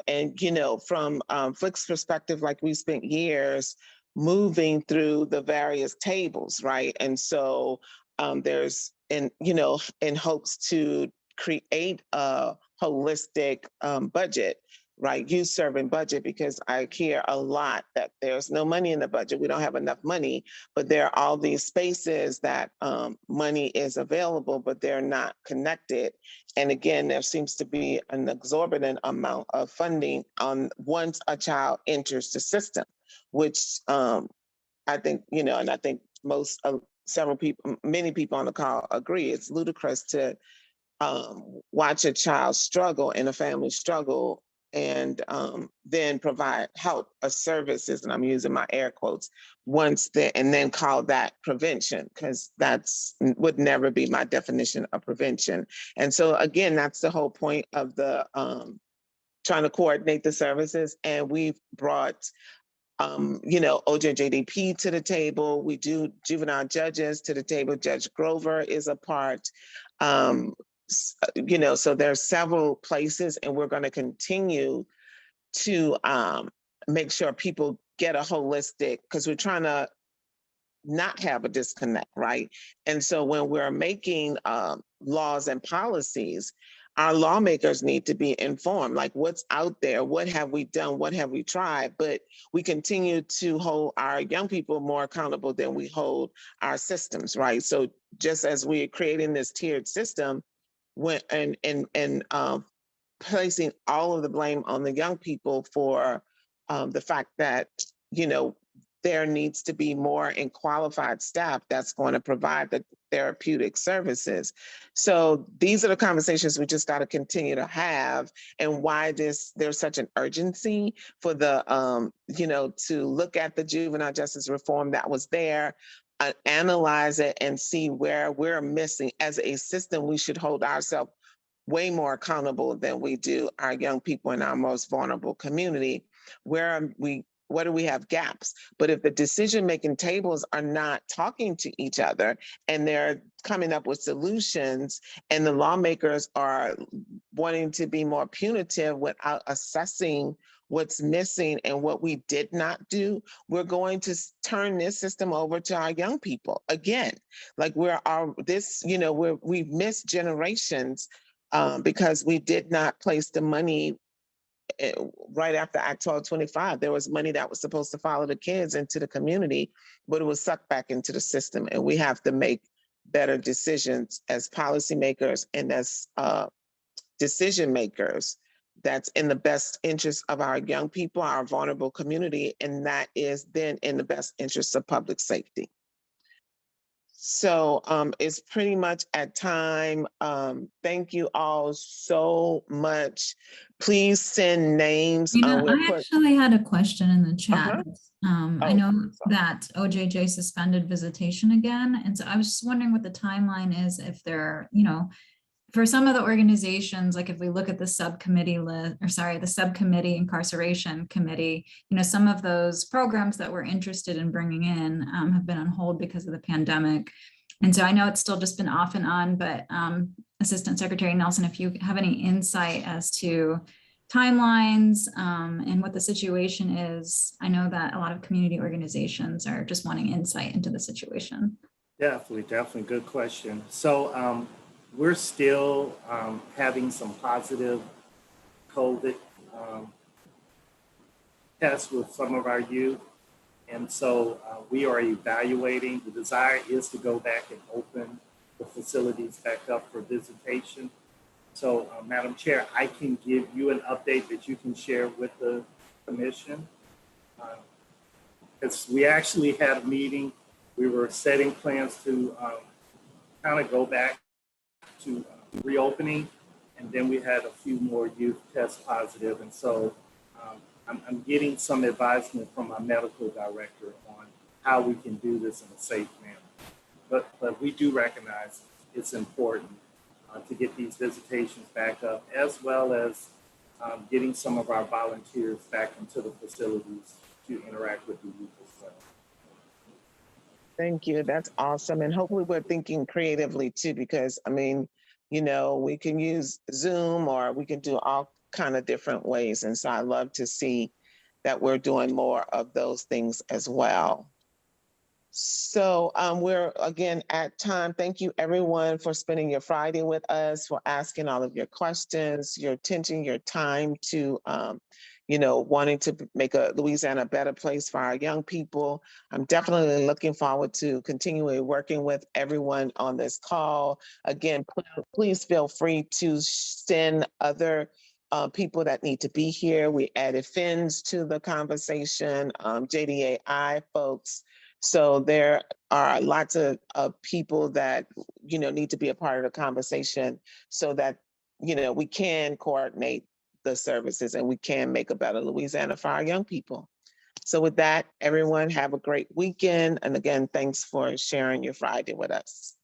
And, you know, from Flick's perspective, like we spent years moving through the various tables, right? And so there's, in hopes to create a holistic budget, right? Youth serving budget, because I hear a lot that there's no money in the budget. We don't have enough money, but there are all these spaces that money is available, but they're not connected. And again, there seems to be an exorbitant amount of funding on once a child enters the system, which I think, you know, and I think many people on the call agree, it's ludicrous to watch a child struggle and a family struggle and then provide help or services, and I'm using my air quotes, and then call that prevention, because that's would never be my definition of prevention. And so again, that's the whole point of the trying to coordinate the services. And we've brought OJJDP to the table. We do juvenile judges to the table. Judge Grover is a part. So there's several places, and we're going to continue to make sure people get a holistic, because we're trying to not have a disconnect, right? And so when we're making laws and policies, our lawmakers need to be informed, like what's out there, what have we done, what have we tried, but we continue to hold our young people more accountable than we hold our systems, right? So just as we're creating this tiered system, placing all of the blame on the young people for the fact that, there needs to be more and qualified staff that's going to provide the therapeutic services. So these are the conversations we just got to continue to have, and why there's such an urgency for the, to look at the juvenile justice reform that was there, analyze it and see where we're missing. As a system, we should hold ourselves way more accountable than we do our young people in our most vulnerable community. What do we have gaps? But if the decision-making tables are not talking to each other and they're coming up with solutions, and the lawmakers are wanting to be more punitive without assessing what's missing and what we did not do, we're going to turn this system over to our young people again. Like we've missed generations because we did not place the money right after Act 1225. There was money that was supposed to follow the kids into the community, but it was sucked back into the system. And we have to make better decisions as policymakers and as decision makers that's in the best interest of our young people, our vulnerable community, and that is then in the best interest of public safety. So it's pretty much at time. Thank you all so much. Please send names. I actually had a question in the chat. I know sorry. that OJJ suspended visitation again. And so I was just wondering what the timeline is, if they're, for some of the organizations, like if we look at the subcommittee the subcommittee incarceration committee, some of those programs that we're interested in bringing in have been on hold because of the pandemic. And so I know it's still just been off and on, but Assistant Secretary Nelson, if you have any insight as to timelines and what the situation is, I know that a lot of community organizations are just wanting insight into the situation. Definitely good question. So we're still having some positive COVID tests with some of our youth. And so we are evaluating. The desire is to go back and open the facilities back up for visitation. So Madam Chair, I can give you an update that you can share with the commission. Because we actually had a meeting. We were setting plans to kind of go back to reopening, and then we had a few more youth test positive. And so I'm getting some advisement from my medical director on how we can do this in a safe manner. But we do recognize it's important to get these visitations back up, as well as getting some of our volunteers back into the facilities to interact with the youth as well. Thank you. That's awesome. And hopefully we're thinking creatively too, because we can use Zoom or we can do all kind of different ways. And so I love to see that we're doing more of those things as well. So we're again at time. Thank you everyone for spending your Friday with us, for asking all of your questions, your attention, your time to wanting to make Louisiana a better place for our young people. I'm definitely looking forward to continuing working with everyone on this call. Again, please feel free to send other people that need to be here. We added FINS to the conversation, JDAI folks. So there are lots of people that, need to be a part of the conversation so that, we can coordinate the services and we can make a better Louisiana for our young people. So with that, everyone have a great weekend. And again, thanks for sharing your Friday with us.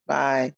Bye.